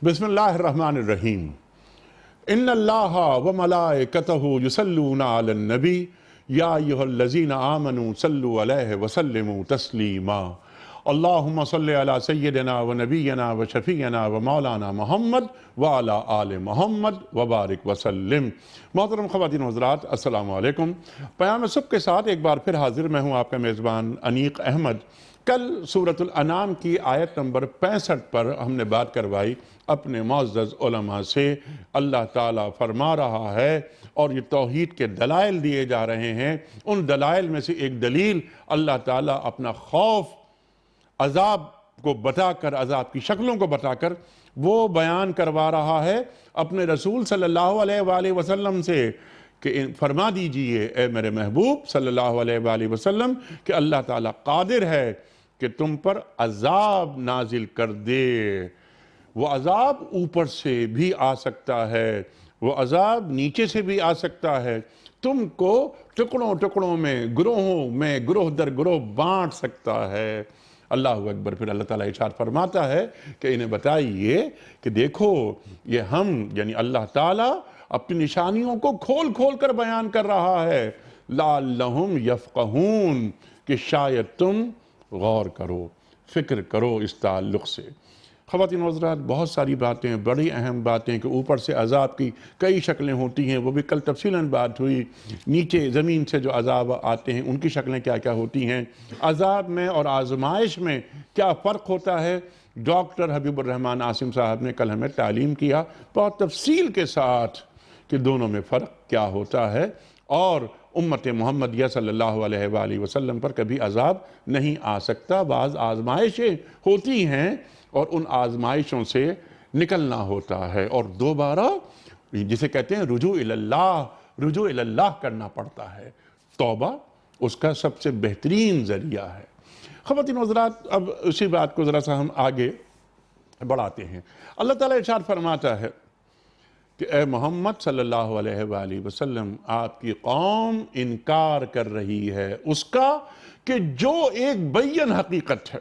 بسم اللہ الرحمن الرحیم۔ ان اللہ و ملائکتہ یصلون علی النبی یا ایھا الذین آمنوا صلوا علیہ وسلموا تسلیما۔ اللہم صلی علی سیدنا و نبینا و شفیعنا و مولانا محمد وعلی آل محمد وبارک وسلم۔ محترم خواتین و حضرات، السلام علیکم۔ پیام صبح کے ساتھ ایک بار پھر حاضر میں ہوں آپ کا میزبان انیق احمد۔ کل سورۃ الانعام کی آیت نمبر 65 پر ہم نے بات کروائی اپنے معزز علماء سے۔ اللہ تعالیٰ فرما رہا ہے اور یہ توحید کے دلائل دیے جا رہے ہیں۔ ان دلائل میں سے ایک دلیل اللہ تعالیٰ اپنا خوف عذاب کو بتا کر، عذاب کی شکلوں کو بتا کر وہ بیان کروا رہا ہے اپنے رسول صلی اللہ علیہ وآلہ وسلم سے کہ فرما دیجئے اے میرے محبوب صلی اللہ علیہ وآلہ وسلم کہ اللہ تعالیٰ قادر ہے کہ تم پر عذاب نازل کر دے۔ وہ عذاب اوپر سے بھی آ سکتا ہے، وہ عذاب نیچے سے بھی آ سکتا ہے، تم کو ٹکڑوں ٹکڑوں میں، گروہوں میں، گروہ در گروہ بانٹ سکتا ہے۔ اللہ اکبر۔ پھر اللہ تعالیٰ ارشاد فرماتا ہے کہ انہیں بتائیے کہ دیکھو یہ ہم یعنی اللہ تعالیٰ اپنی نشانیوں کو کھول کھول کر بیان کر رہا ہے، لعلہم یفقہون، کہ شاید تم غور کرو، فکر کرو اس تعلق سے۔ خواتین و حضرات، بہت ساری باتیں، بڑی اہم باتیں کہ اوپر سے عذاب کی کئی شکلیں ہوتی ہیں، وہ بھی کل تفصیلاً بات ہوئی۔ نیچے زمین سے جو عذاب آتے ہیں ان کی شکلیں کیا کیا ہوتی ہیں، عذاب میں اور آزمائش میں کیا فرق ہوتا ہے۔ ڈاکٹر حبیب الرحمن عاصم صاحب نے کل ہمیں تعلیم کیا بہت تفصیل کے ساتھ کہ دونوں میں فرق کیا ہوتا ہے، اور امت محمدیہ صلی اللہ علیہ وآلہ وسلم پر کبھی عذاب نہیں آ سکتا۔ بعض آزمائشیں ہوتی ہیں اور ان آزمائشوں سے نکلنا ہوتا ہے، اور دوبارہ جسے کہتے ہیں رجوع اللہ کرنا پڑتا ہے۔ توبہ اس کا سب سے بہترین ذریعہ ہے۔ خواتین و حضرات، اب اسی بات کو ذرا سا ہم آگے بڑھاتے ہیں۔ اللہ تعالیٰ ارشاد فرماتا ہے کہ اے محمد صلی اللہ علیہ وآلہ وسلم، آپ کی قوم انکار کر رہی ہے اس کا کہ جو ایک بیان حقیقت ہے،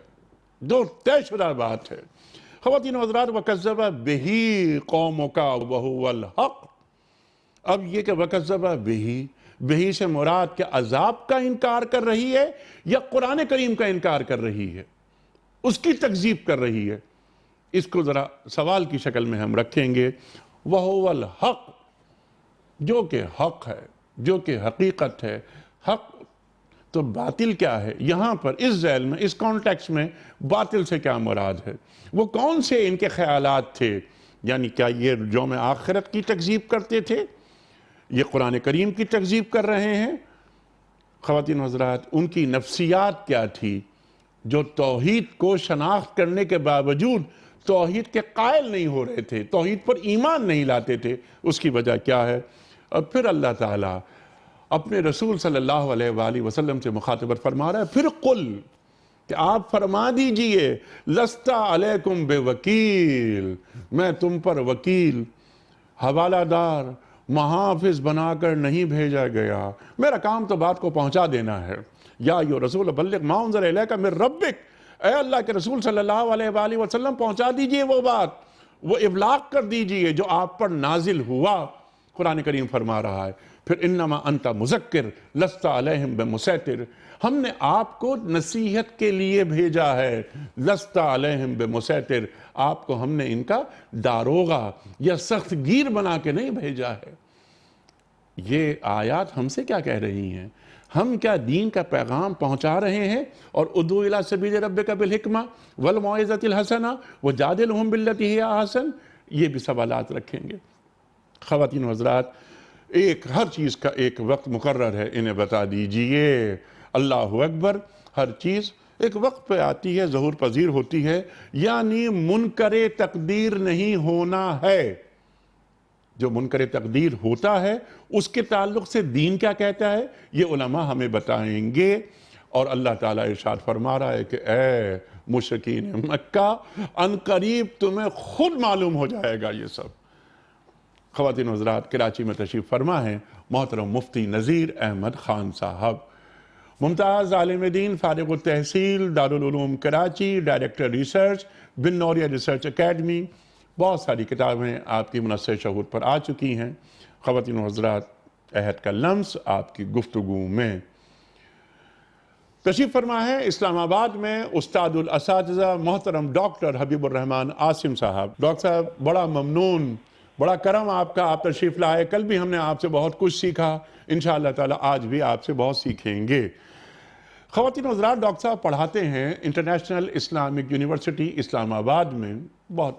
جو طے شدہ بات ہے۔ خواتین و حضرات، وَكَذَّبَ بِهِ قَوْمُكَ وَهُوَ الْحَقُّ۔ اب یہ کہ وَكَذَّبَ بِهِ سے مراد کہ عذاب کا انکار کر رہی ہے یا قرآن کریم کا انکار کر رہی ہے، اس کی تکذیب کر رہی ہے، اس کو ذرا سوال کی شکل میں ہم رکھیں گے۔ وَهُوَ الْحَقُّ، جو کہ حق ہے، جو کہ حقیقت ہے۔ حق تو باطل کیا ہے؟ یہاں پر اس ذیل میں، اس کانٹیکس میں باطل سے کیا مراد ہے؟ وہ کون سے ان کے خیالات تھے؟ یعنی کیا یہ یوم آخرت کی تکذیب کرتے تھے؟ یہ قرآن کریم کی تکذیب کر رہے ہیں؟ خواتین و حضرات، ان کی نفسیات کیا تھی جو توحید کو شناخت کرنے کے باوجود توحید کے قائل نہیں ہو رہے تھے، توحید پر ایمان نہیں لاتے تھے؟ اس کی وجہ کیا ہے؟ اور پھر اللہ تعالیٰ اپنے رسول صلی اللہ علیہ وآلہ وسلم سے مخاطبت فرما رہا ہے، پھر قل، کہ آپ فرما دیجئے لست علیکم بوکیل، میں تم پر وکیل، حوالہ دار، محافظ بنا کر نہیں بھیجا گیا۔ میرا کام تو بات کو پہنچا دینا ہے۔ یا ایھا الرسول بلغ ما انزل الیک من ربک، اے اللہ کے رسول صلی اللہ علیہ وآلہ وسلم پہنچا دیجئے وہ بات، وہ ابلاغ کر دیجئے جو آپ پر نازل ہوا۔ قرآن کریم فرما رہا ہے پھر انما انت مذکر لست علیہم بمسیطر، ہم نے آپ کو نصیحت کے لیے بھیجا ہے، لست علیہم بمسیطر، آپ کو ہم نے ان کا داروغہ یا سخت گیر بنا کے نہیں بھیجا ہے۔ یہ آیات ہم سے کیا کہہ رہی ہیں؟ ہم کیا دین کا پیغام پہنچا رہے ہیں؟ اور ادعو الی سبیل ربک بالحکمہ والموعظۃ الحسنہ وجادلہم باللتی ہی احسن، یہ بھی سوالات رکھیں گے۔ خواتین و حضرات، ہر چیز کا ایک وقت مقرر ہے، انہیں بتا دیجئے۔ اللہ اکبر۔ ہر چیز ایک وقت پہ آتی ہے، ظہور پذیر ہوتی ہے، یعنی منکر تقدیر نہیں ہونا ہے۔ جو منکر تقدیر ہوتا ہے اس کے تعلق سے دین کیا کہتا ہے، یہ علماء ہمیں بتائیں گے۔ اور اللہ تعالیٰ ارشاد فرما رہا ہے کہ اے مشرکین مکہ، ان قریب تمہیں خود معلوم ہو جائے گا یہ سب۔ خواتین و حضرات، کراچی میں تشریف فرما ہیں محترم مفتی نذیر احمد خان صاحب، ممتاز عالم دین، فارغ التحصیل، دارالعلوم کراچی، ڈائریکٹر ریسرچ، بن نوریہ ریسرچ اکیڈمی، بہت ساری کتابیں آپ کی منصر شہود پر آ چکی ہیں۔ خواتین و حضرات، عہد کا لمس آپ کی گفتگو میں تشریف فرما ہے اسلام آباد میں استاد الاساتذہ محترم ڈاکٹر حبیب الرحمان عاصم صاحب۔ ڈاکٹر صاحب بڑا ممنون، بڑا کرم آپ کا، آپ تشریف لائے۔ کل بھی ہم نے آپ سے بہت کچھ سیکھا، انشاءاللہ تعالی آج بھی آپ سے بہت سیکھیں گے۔ خواتین و حضرات، ڈاکٹر صاحب پڑھاتے ہیں انٹرنیشنل اسلامک یونیورسٹی اسلام آباد میں، بہت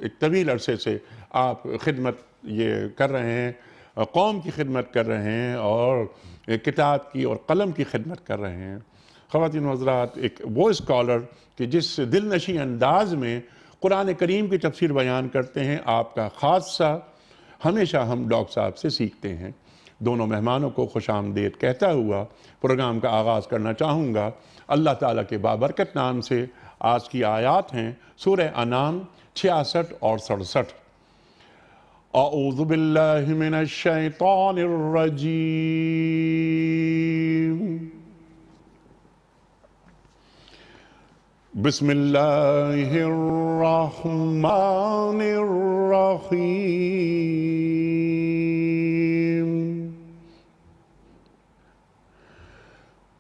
ایک طویل عرصے سے آپ خدمت یہ کر رہے ہیں، قوم کی خدمت کر رہے ہیں اور کتاب کی اور قلم کی خدمت کر رہے ہیں۔ خواتین و حضرات، ایک وہ اسکالر کہ جس دل نشیں انداز میں قرآن کریم کی تفسیر بیان کرتے ہیں، آپ کا خاصہ ہمیشہ ہم ڈاکٹر صاحب سے سیکھتے ہیں۔ دونوں مہمانوں کو خوش آمدید کہتا ہوا پروگرام کا آغاز کرنا چاہوں گا اللہ تعالیٰ کے بابرکت نام سے۔ آج کی آیات ہیں سورہ انعام 66 اور 67۔ اعوذ باللہ من الشیطان الرجیم، بسم اللہ الرحمن الرحیم۔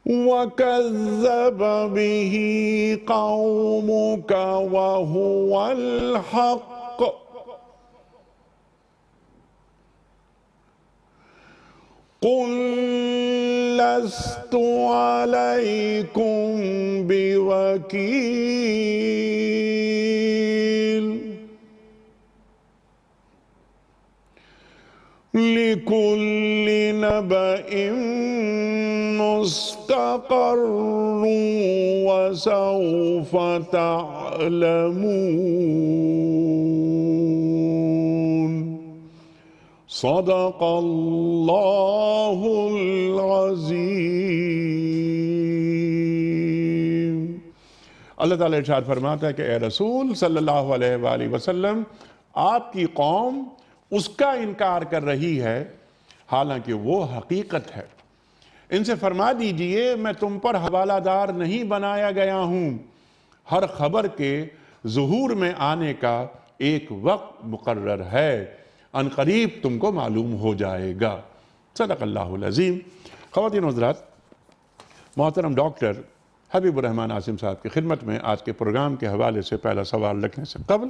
وَكَذَّبَ بِهِ قَوْمُكَ وَهُوَ الْحَقُّ قُلْ لَسْتُ عَلَيْكُمْ بِوَكِيلٍ لِكُلِّ نَبَإٍ مُسْتَقَرٌّ وَسَوْفَ تَعْلَمُونَ۔ صدق اللہ العظیم۔ اللہ تعالیٰ ارشاد فرماتا ہے کہ اے رسول صلی اللہ علیہ وآلہ وسلم، آپ کی قوم اس کا انکار کر رہی ہے حالانکہ وہ حقیقت ہے۔ ان سے فرما دیجئے میں تم پر حوالہ دار نہیں بنایا گیا ہوں، ہر خبر کے ظہور میں آنے کا ایک وقت مقرر ہے، ان قریب تم کو معلوم ہو جائے گا۔ صدق اللہ العظیم۔ خواتین و حضرات، محترم ڈاکٹر حبیب الرحمان عاصم صاحب کی خدمت میں آج کے پروگرام کے حوالے سے پہلا سوال رکھنے سے قبل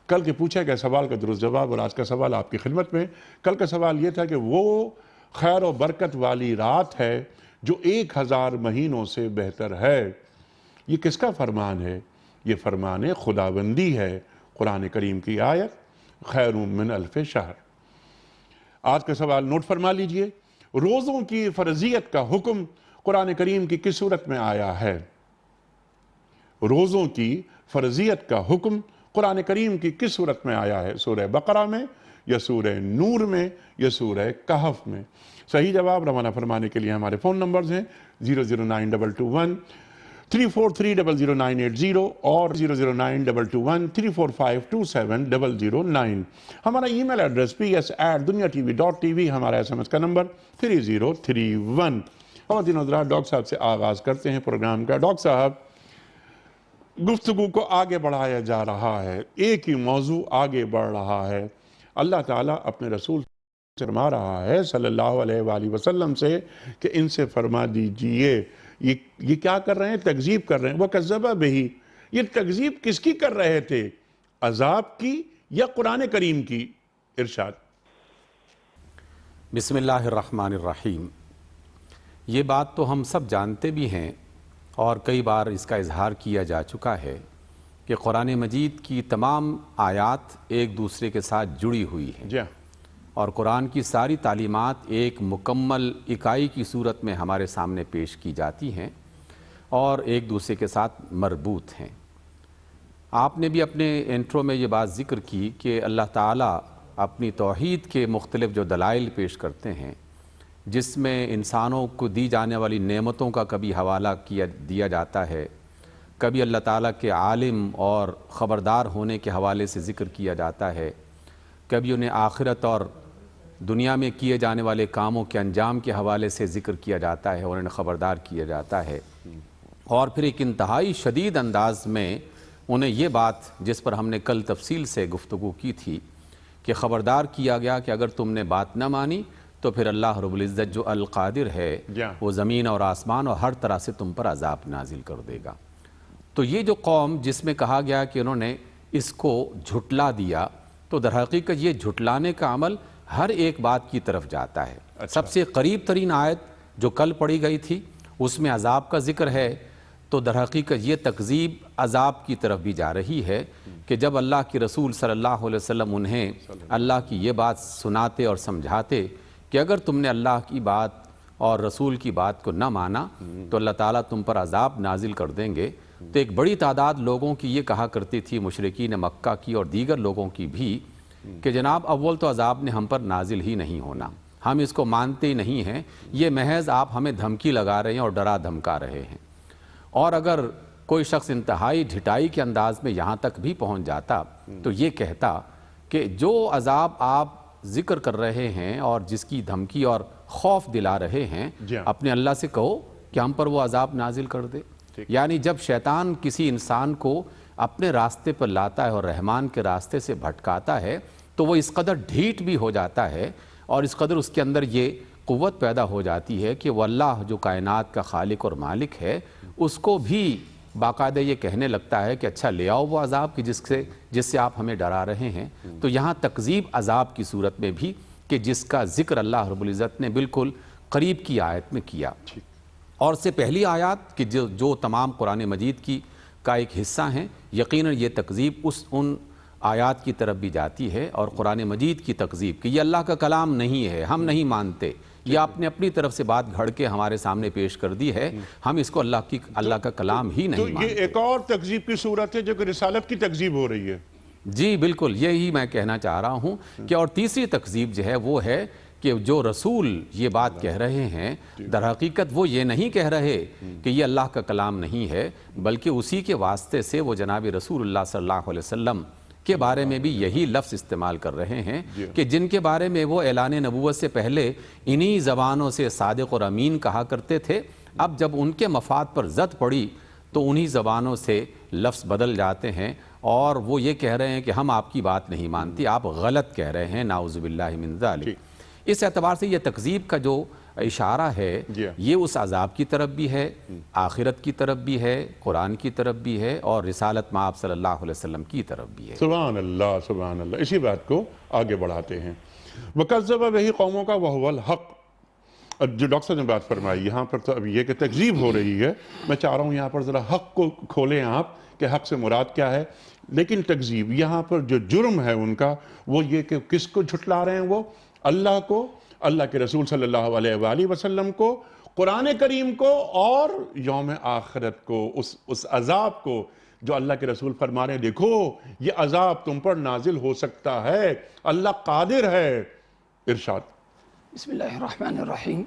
کل کے پوچھے گئے سوال کا درست جواب اور آج کا سوال آپ کی خدمت میں۔ کل کا سوال یہ تھا کہ وہ خیر و برکت والی رات ہے جو 1000 مہینوں سے بہتر ہے، یہ کس کا فرمان ہے؟ یہ فرمان خداوندی ہے، قرآن کریم کی آیت خیر من الف شہر۔ آج کا سوال نوٹ فرما لیجئے، روزوں کی فرضیت کا حکم قرآن کریم کی کس صورت میں آیا ہے؟ روزوں کی فرضیت کا حکم قرآن کریم کی کس صورت میں آیا ہے؟ سورہ بقرہ میں یا سورہ نور میں یا سورہ کہف میں؟ صحیح جواب روانہ فرمانے کے لیے ہمارے فون نمبرز ہیں 009221343000980 اور 0092213452709۔ ہمارا ای میل ایڈریس ps@duniatv.tv، ہمارا SMS کا نمبر 3031۔ خواتین و حضرات، ڈاکٹر صاحب سے آغاز کرتے ہیں پروگرام کا۔ ڈاکٹر صاحب، گفتگو کو آگے بڑھایا جا رہا ہے، ایک ہی موضوع آگے بڑھ رہا ہے۔ اللہ تعالیٰ اپنے رسول سے فرما رہا ہے صلی اللہ علیہ وآلہ وسلم سے کہ ان سے فرما دیجئے یہ کیا کر رہے ہیں؟ تکذیب کر رہے ہیں۔ وَكَذَّبَ بِهِ، یہ تکذیب کس کی کر رہے تھے؟ عذاب کی یا قرآن کریم کی؟ ارشاد۔ بسم اللہ الرحمن الرحیم۔ یہ بات تو ہم سب جانتے بھی ہیں اور کئی بار اس کا اظہار کیا جا چکا ہے کہ قرآن مجید کی تمام آیات ایک دوسرے کے ساتھ جڑی ہوئی ہیں اور قرآن کی ساری تعلیمات ایک مکمل اکائی کی صورت میں ہمارے سامنے پیش کی جاتی ہیں اور ایک دوسرے کے ساتھ مربوط ہیں۔ آپ نے بھی اپنے انٹرو میں یہ بات ذکر کی کہ اللہ تعالیٰ اپنی توحید کے مختلف جو دلائل پیش کرتے ہیں، جس میں انسانوں کو دی جانے والی نعمتوں کا کبھی حوالہ دیا جاتا ہے، کبھی اللہ تعالیٰ کے عالم اور خبردار ہونے کے حوالے سے ذکر کیا جاتا ہے، کبھی انہیں آخرت اور دنیا میں کیے جانے والے کاموں کے انجام کے حوالے سے ذکر کیا جاتا ہے اور انہیں خبردار کیا جاتا ہے، اور پھر ایک انتہائی شدید انداز میں انہیں یہ بات جس پر ہم نے کل تفصیل سے گفتگو کی تھی کہ خبردار کیا گیا کہ اگر تم نے بات نہ مانی تو پھر اللہ رب العزت جو القادر ہے وہ زمین اور آسمان اور ہر طرح سے تم پر عذاب نازل کر دے گا۔ تو یہ جو قوم جس میں کہا گیا کہ انہوں نے اس کو جھٹلا دیا، تو در حقیقت یہ جھٹلانے کا عمل ہر ایک بات کی طرف جاتا ہے۔ سب سے قریب ترین آیت جو کل پڑھی گئی تھی اس میں عذاب کا ذکر ہے، تو در حقیقت یہ تکذیب عذاب کی طرف بھی جا رہی ہے کہ جب اللہ کے رسول صلی اللہ علیہ وسلم انہیں اللہ کی یہ بات سناتے اور سمجھاتے کہ اگر تم نے اللہ کی بات اور رسول کی بات کو نہ مانا تو اللہ تعالیٰ تم پر عذاب نازل کر دیں گے، تو ایک بڑی تعداد لوگوں کی یہ کہا کرتی تھی، مشرکین مکہ کی اور دیگر لوگوں کی بھی، کہ جناب اول تو عذاب نے ہم پر نازل ہی نہیں ہونا، ہم اس کو مانتے ہی نہیں ہیں، یہ محض آپ ہمیں دھمکی لگا رہے ہیں اور ڈرا دھمکا رہے ہیں۔ اور اگر کوئی شخص انتہائی ڈھٹائی کے انداز میں یہاں تک بھی پہنچ جاتا تو یہ کہتا کہ جو عذاب آپ ذکر کر رہے ہیں اور جس کی دھمکی اور خوف دلا رہے ہیں، اپنے اللہ سے کہو کہ ہم پر وہ عذاب نازل کر دے۔ یعنی جب شیطان کسی انسان کو اپنے راستے پر لاتا ہے اور رحمان کے راستے سے بھٹکاتا ہے تو وہ اس قدر ڈھیٹ بھی ہو جاتا ہے اور اس قدر اس کے اندر یہ قوت پیدا ہو جاتی ہے کہ وہ اللہ جو کائنات کا خالق اور مالک ہے اس کو بھی باقاعدہ یہ کہنے لگتا ہے کہ اچھا لے آؤ وہ عذاب کی جس سے آپ ہمیں ڈرا رہے ہیں۔ تو یہاں تکذیب عذاب کی صورت میں بھی کہ جس کا ذکر اللہ رب العزت نے بالکل قریب کی آیت میں کیا، اور سے پہلی آیات کہ جو تمام قرآن مجید کی کا ایک حصہ ہیں، یقیناً یہ تکذیب ان آیات کی طرف بھی جاتی ہے اور قرآن مجید کی تکذیب کہ یہ اللہ کا کلام نہیں ہے، ہم نہیں مانتے، یہ آپ نے اپنی طرف سے بات گھڑ کے ہمارے سامنے پیش کر دی ہے، ہم اس کو اللہ کا کلام ہی نہیں مانتے۔ تو یہ ایک اور تکذیب کی صورت ہے جو کہ رسالت کی تکذیب ہو رہی ہے۔ جی بالکل، یہی میں کہنا چاہ رہا ہوں کہ اور تیسری تکذیب جو ہے وہ ہے کہ جو رسول یہ بات کہہ رہے ہیں در حقیقت وہ یہ نہیں کہہ رہے کہ یہ اللہ کا کلام نہیں ہے، بلکہ اسی کے واسطے سے وہ جناب رسول اللہ صلی اللہ علیہ وسلم کے بارے میں بھی یہی لفظ استعمال کر رہے ہیں کہ جن کے بارے میں وہ اعلان نبوت سے پہلے انہی زبانوں سے صادق اور امین کہا کرتے تھے، اب جب ان کے مفاد پر زد پڑی تو انہی زبانوں سے لفظ بدل جاتے ہیں اور وہ یہ کہہ رہے ہیں کہ ہم آپ کی بات نہیں مانتی، آپ غلط کہہ رہے ہیں، نعوذ باللہ من ذالک۔ اس اعتبار سے یہ تکذیب کا جو اشارہ ہے یہ اس عذاب کی طرف بھی ہے، آخرت کی طرف بھی ہے، قرآن کی طرف بھی ہے اور رسالت مآب صلی اللہ علیہ وسلم کی طرف بھی ہے۔ سبحان اللہ سبحان اللہ۔ اسی بات کو آگے بڑھاتے ہیں، وَكَذَّبَ بِهِ قَوْمُكَ وَهُوَ الْحَقُّ۔ جو ڈاکٹر صاحب نے بات فرمائی یہاں پر تو اب یہ کہ تکذیب ہو رہی ہے، میں چاہ رہا ہوں یہاں پر ذرا حق کو کھولیں آپ کہ حق سے مراد کیا ہے۔ لیکن تکذیب یہاں پر جو جرم ہے ان کا وہ یہ کہ کس کو جھٹلا رہے ہیں، وہ اللہ کو، اللہ کے رسول صلی اللہ علیہ وآلہ وسلم کو، قرآن کریم کو اور یوم آخرت کو، اس عذاب کو جو اللہ کے رسول فرما رہے ہیں دیکھو یہ عذاب تم پر نازل ہو سکتا ہے، اللہ قادر ہے۔ ارشاد۔ بسم اللہ الرحمن الرحیم۔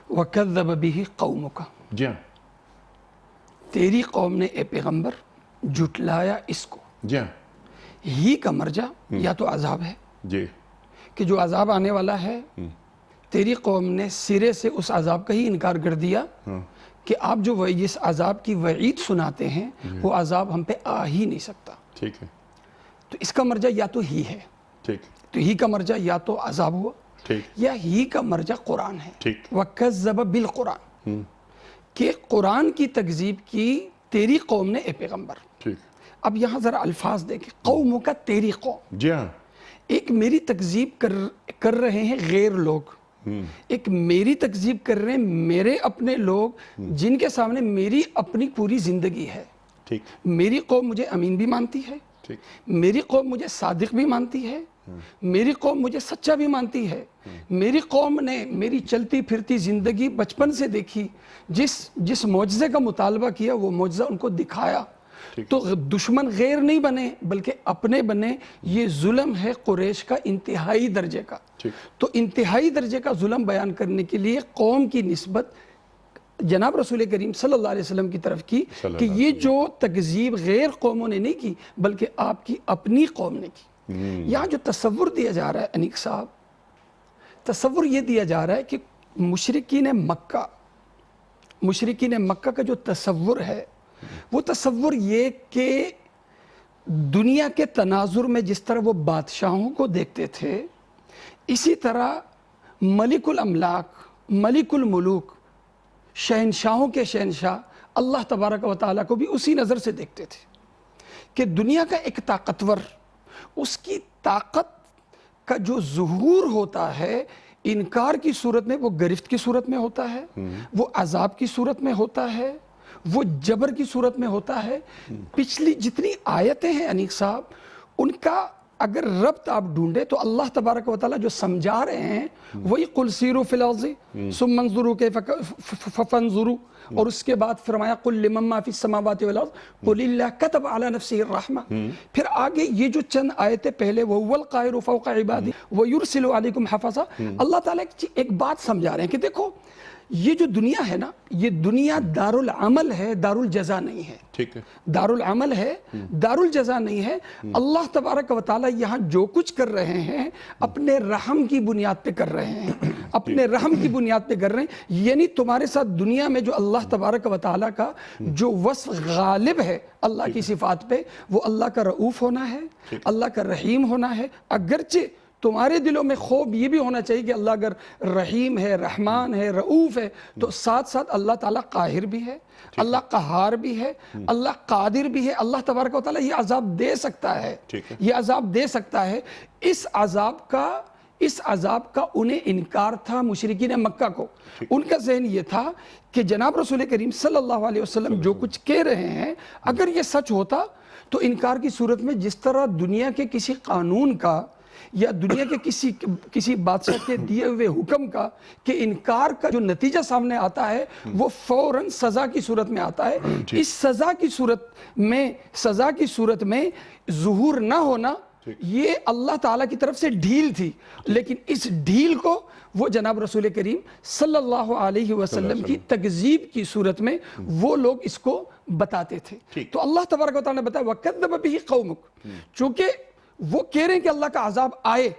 وَكَذَّبَ بِهِ قَوْمُكَ، جی ہاں تیری قوم نے اے پیغمبر جھٹلایا اس کو۔ جی ہاں ہی کا مرجع یا تو عذاب ہے جی کہ جو عذاب آنے والا ہے تیری قوم نے سرے سے اس عذاب کا ہی انکار کر دیا کہ آپ جو اس عذاب کی وعید سناتے ہیں وہ عذاب ہم پہ آ ہی نہیں سکتا۔ ٹھیک ہے، تو اس کا مرجع یا تو ہی ہے، ٹھیک تو ہی کا مرجع یا تو عذاب ہوا ٹھیک یا ہی کا مرجع قرآن ہے۔ ٹھیک۔ وَكَذَّبَ بِالْقُرْآنِ، کہ قرآن کی تکذیب کی تیری قوم نے اے پیغمبر۔ ٹھیک۔ اب یہاں ذرا الفاظ دیکھیں، قوموں کا تیری قوم، جی ہاں ایک میری تکذیب کر رہے ہیں غیر لوگ، ایک میری تکذیب کر رہے ہیں میرے اپنے لوگ جن کے سامنے میری اپنی پوری زندگی ہے۔ ٹھیک میری قوم مجھے امین بھی مانتی ہے، ٹھیک میری قوم مجھے صادق بھی مانتی ہے، میری قوم مجھے سچا بھی مانتی ہے، میری قوم نے میری چلتی پھرتی زندگی بچپن سے دیکھی، جس معجزے کا مطالبہ کیا وہ معجزہ ان کو دکھایا، تو دشمن غیر نہیں بنے بلکہ اپنے بنے۔ یہ ظلم ہے قریش کا انتہائی درجے کا۔ تو انتہائی درجے کا ظلم بیان کرنے کے لیے قوم کی نسبت جناب رسول کریم صلی اللہ علیہ وسلم کی طرف کی کہ یہ جو تکذیب غیر قوموں نے نہیں کی بلکہ آپ کی اپنی قوم نے کی۔ یہاں جو تصور دیا جا رہا ہے انیق صاحب، تصور یہ دیا جا رہا ہے کہ مشرکین مکہ کا جو تصور ہے وہ تصور یہ کہ دنیا کے تناظر میں جس طرح وہ بادشاہوں کو دیکھتے تھے، اسی طرح ملک الاملاک، ملک الملوک، شہنشاہوں کے شہنشاہ اللہ تبارک و تعالیٰ کو بھی اسی نظر سے دیکھتے تھے کہ دنیا کا ایک طاقتور، اس کی طاقت کا جو ظہور ہوتا ہے انکار کی صورت میں، وہ گرفت کی صورت میں ہوتا ہے، وہ عذاب کی صورت میں ہوتا ہے، وہ جبر کی صورت میں ہوتا ہے۔ پچھلی جتنی آیتیں ہیں انیق صاحب، ان کا اگر ربط آپ ڈھونڈے تو اللہ تبارک و تعالیٰ جو سمجھا رہے ہیں وہی قل سیروا فی الارض ثم انظروا کیف فانظروا، اور اس کے بعد فرمایا قل لمن ما فی السماوات والارض قل اللہ کتب علی نفسہ الرحمہ۔ پھر آگے یہ جو چند آیتیں پہلے وہو القاہر فوق عبادہ ویرسل علیکم حفظہ، اللہ تعالیٰ ایک بات سمجھا رہے ہیں کہ دیکھو یہ جو دنیا ہے نا، یہ دنیا دارالعمل ہے، دارالجزا نہیں ہے۔ ٹھیک ہے، دارالعمل ہے، دارالجزا نہیں ہے۔ اللہ تبارک و تعالیٰ یہاں جو کچھ کر رہے ہیں اپنے رحم کی بنیاد پہ کر رہے ہیں، اپنے رحم کی بنیاد پہ کر رہے ہیں، یعنی تمہارے ساتھ دنیا میں جو اللہ تبارک و تعالیٰ کا جو وصف غالب ہے اللہ کی صفات پہ، وہ اللہ کا رؤوف ہونا ہے، اللہ کا رحیم ہونا ہے۔ اگرچہ تمہارے دلوں میں خوب یہ بھی ہونا چاہیے کہ اللہ اگر رحیم ہے، رحمان ہے، رؤوف ہے، تو ساتھ ساتھ اللہ تعالیٰ قاہر بھی ہے، اللہ قہار بھی ہے، اللہ قادر بھی ہے۔ اللہ تبارک و تعالیٰ یہ عذاب دے سکتا ہے، یہ عذاب دے سکتا ہے۔ اس عذاب کا انہیں انکار تھا مشرکین مکہ کو۔ ان کا ذہن یہ تھا کہ جناب رسول کریم صلی اللہ علیہ وسلم جو کچھ کہہ رہے ہیں اگر یہ سچ ہوتا تو انکار کی صورت میں جس طرح دنیا کے کسی قانون کا یا دنیا کے کسی بادشاہ کے دیے ہوئے حکم کا کہ انکار کا جو نتیجہ سامنے آتا ہے وہ فوراً سزا کی صورت میں آتا ہے، اس سزا کی صورت میں ظہور نہ ہونا یہ اللہ تعالیٰ کی طرف سے ڈھیل تھی، لیکن اس ڈھیل کو وہ جناب رسول کریم صلی اللہ علیہ وسلم کی تکذیب کی صورت میں وہ لوگ اس کو بتاتے تھے۔ تو اللہ تبارک و تعالیٰ نے بتایا وَكَذَّبَ بِهِ قَوْمُكَ، چونکہ وہ کہہ رہے ہیں کہ اللہ کا عذاب آئے،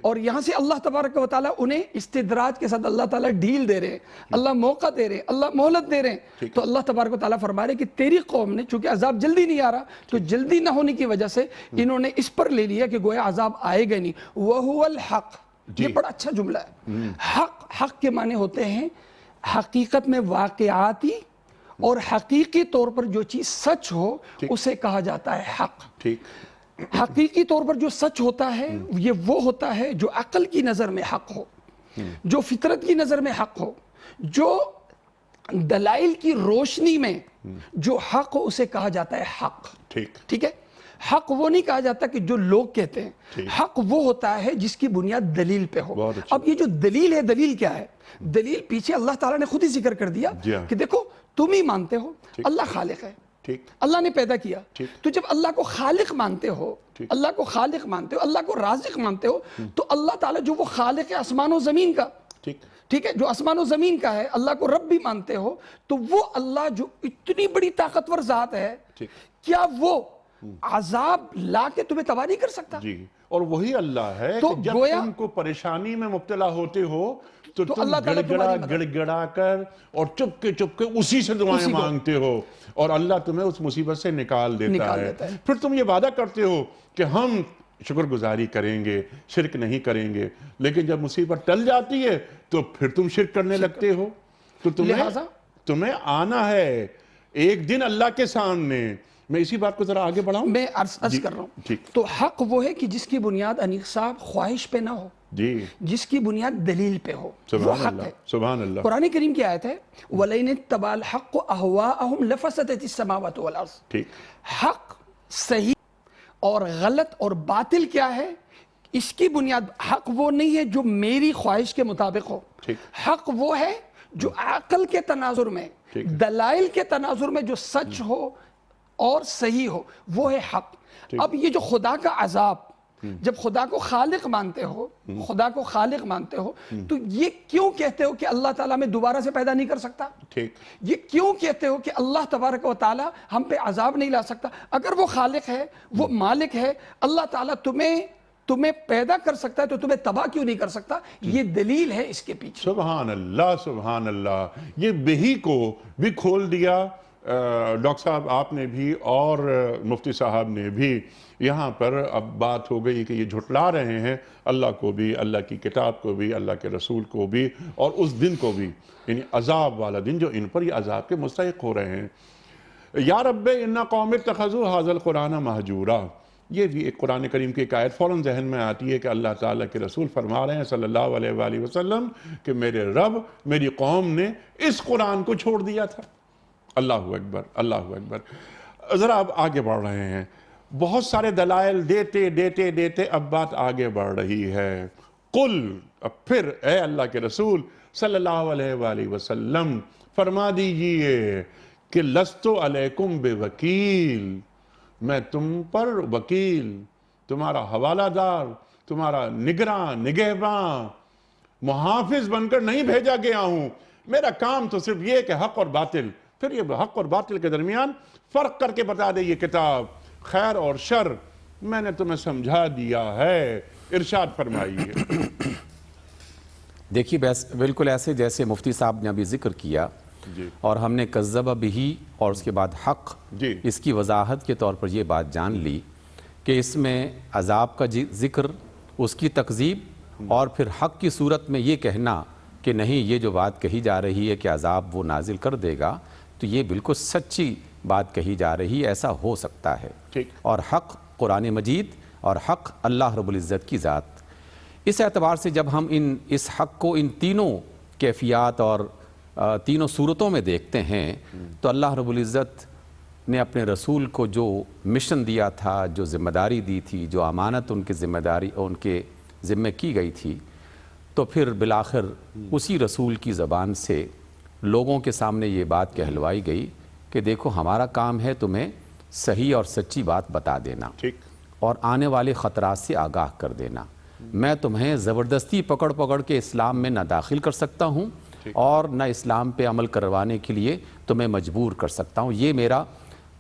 اور یہاں سے اللہ تبارک و تعالیٰ انہیں استدراج کے ساتھ اللہ تعالیٰ ڈھیل دے رہے ہیں، اللہ موقع دے رہے ہیں، اللہ مہلت دے رہے ہیں۔ تو اللہ تبارک و تعالیٰ فرما رہے ہیں کہ تیری قوم نے چونکہ عذاب جلدی نہیں آ رہا، تو جلدی نہ ہونے کی وجہ سے انہوں نے اس پر لے لیا کہ گویا عذاب آئے گا نہیں۔ وَهُوَ الْحَقِّ، یہ بڑا اچھا جملہ ہے۔ حق کے معنی ہوتے ہیں حقیقت میں واقعاتی اور حقیقی طور پر جو چیز سچ ہو اسے کہا جاتا ہے حق۔ حقیقی طور پر جو سچ ہوتا ہے یہ وہ ہوتا ہے جو عقل کی نظر میں حق ہو، جو فطرت کی نظر میں حق ہو، جو دلائل کی روشنی میں جو حق ہو اسے کہا جاتا ہے حق۔ ٹھیک ہے، حق وہ نہیں کہا جاتا کہ جو لوگ کہتے ہیں، حق وہ ہوتا ہے جس کی بنیاد دلیل پہ ہو۔ اب یہ جو دلیل ہے، دلیل کیا ہے؟ دلیل پیچھے اللہ تعالیٰ نے خود ہی ذکر کر دیا کہ دیکھو تم ہی مانتے ہو اللہ خالق ہے، اللہ نے پیدا کیا، تو جب اللہ کو خالق مانتے ہو، اللہ کو خالق مانتے ہو، اللہ کو رازق مانتے ہو، تو اللہ تعالیٰ جو وہ خالق ہے آسمان و زمین کا، ٹھیک ہے، جو آسمان و زمین کا ہے، اللہ کو رب بھی مانتے ہو، تو وہ اللہ جو اتنی بڑی طاقتور ذات ہے، کیا وہ عذاب لا کے تمہیں تباہ نہیں کر سکتا؟ جی، اور وہی اللہ ہے کہ جب تم کو پریشانی میں مبتلا ہوتے ہو تو تم گڑ گڑا کر اور چپ کے اسی سے دعائیں مانگتے ہو، اور اللہ تمہیں اس مصیبت سے نکال دیتا ہے۔ پھر تم یہ وعدہ کرتے ہو کہ ہم شکر گزاری کریں گے، شرک نہیں کریں گے، لیکن جب مصیبت ٹل جاتی ہے تو پھر تم شرک کرنے لگتے ہو۔ تو تمہیں آنا ہے ایک دن اللہ کے سامنے۔ میں اسی بات کو ذرا آگے بڑھاؤں، میں عرض کر رہا ہوں۔ تو حق وہ ہے کہ جس کی بنیاد انیق صاحب خواہش پہ نہ ہو، جس کی بنیاد دلیل پہ ہو، وہ حق ہے۔ سبحان اللہ۔ قرآن کریم کی آیت ہے وَلَئِنِ اتَّبَعَ الْحَقُّ أَهْوَاءَهُمْ لَفَسَدَتِ السَّمَاوَاتُ وَالْأَرْضُ۔ حق صحیح اور غلط اور باطل کیا ہے؟ اس کی بنیاد حق وہ نہیں ہے جو میری خواہش کے مطابق ہو، حق وہ ہے جو عقل کے تناظر میں، دلائل کے تناظر میں جو سچ ہو اور صحیح ہو، وہ ہے حق۔ اب یہ جو خدا کا عذاب، جب خدا کو خالق مانتے ہو، خدا کو خالق مانتے ہو، تو یہ کیوں کہتے ہو کہ اللہ تعالیٰ میں دوبارہ سے پیدا نہیں کر سکتا؟ یہ کیوں کہتے ہو کہ اللہ تبارک و تعالیٰ ہم پہ عذاب نہیں لا سکتا؟ اگر وہ خالق ہے، وہ مالک ہے، اللہ تعالیٰ تمہیں پیدا کر سکتا ہے تو تمہیں تباہ کیوں نہیں کر سکتا؟ یہ دلیل ہے اس کے پیچھے۔ سبحان اللہ، سبحان اللہ۔ یہ بہی کو بھی کھول دیا، ڈاکٹر صاحب آپ نے بھی اور مفتی صاحب نے بھی یہاں پر اب بات ہو گئی کہ یہ جھٹلا رہے ہیں اللہ کو بھی، اللہ کی کتاب کو بھی، اللہ کے رسول کو بھی، اور اس دن کو بھی، یعنی عذاب والا دن جو ان پر یہ عذاب کے مستحق ہو رہے ہیں۔ یا رب انا قوم اتخذوا ھذا القرآن مہجورا، یہ بھی ایک قرآن کریم کی ایک آیت فوراً ذہن میں آتی ہے کہ اللہ تعالیٰ کے رسول فرما رہے ہیں صلی اللہ علیہ وآلہ وسلم کہ میرے رب، میری قوم نے اس قرآن کو چھوڑ دیا تھا۔ اللہ اکبر، اللہ اکبر۔ ذرا اب آگے بڑھ رہے ہیں، بہت سارے دلائل دیتے اب بات آگے بڑھ رہی ہے۔ قل، اب پھر اے اللہ کے رسول صلی اللہ علیہ وآلہ وسلم فرما دیجئے کہ لست علیکم بوکیل، میں تم پر وکیل، تمہارا حوالہ دار، تمہارا نگراں، نگہباں، محافظ بن کر نہیں بھیجا گیا ہوں۔ میرا کام تو صرف یہ کہ حق اور باطل، پھر یہ حق اور باطل کے درمیان فرق کر کے بتا دے یہ کتاب، خیر اور شر میں نے تمہیں سمجھا دیا ہے۔ ارشاد فرمائیے۔ دیکھیے بالکل ایسے جیسے مفتی صاحب نے ابھی ذکر کیا جی اور ہم نے کذب بہی اور اس کے بعد حق، جی اس کی وضاحت کے طور پر یہ بات جان لی کہ اس میں عذاب کا ذکر، اس کی تکذیب، اور پھر حق کی صورت میں یہ کہنا کہ نہیں یہ جو بات کہی جا رہی ہے کہ عذاب وہ نازل کر دے گا، تو یہ بالکل سچی بات کہی جا رہی ہے، ایسا ہو سکتا ہے۔ ٹھیک۔ اور حق قرآن مجید اور حق اللہ رب العزت کی ذات، اس اعتبار سے جب ہم اس حق کو ان تینوں کیفیات اور تینوں صورتوں میں دیکھتے ہیں تو اللہ رب العزت نے اپنے رسول کو جو مشن دیا تھا، جو ذمہ داری دی تھی، جو امانت ان کے ذمہ کی گئی تھی، تو پھر بالآخر اسی رسول کی زبان سے لوگوں کے سامنے یہ بات کہلوائی گئی کہ دیکھو ہمارا کام ہے تمہیں صحیح اور سچی بات بتا دینا ٹھیک، اور آنے والے خطرات سے آگاہ کر دینا۔ میں تمہیں زبردستی پکڑ کے اسلام میں نہ داخل کر سکتا ہوں اور نہ اسلام پہ عمل کروانے کے لیے تمہیں مجبور کر سکتا ہوں، یہ میرا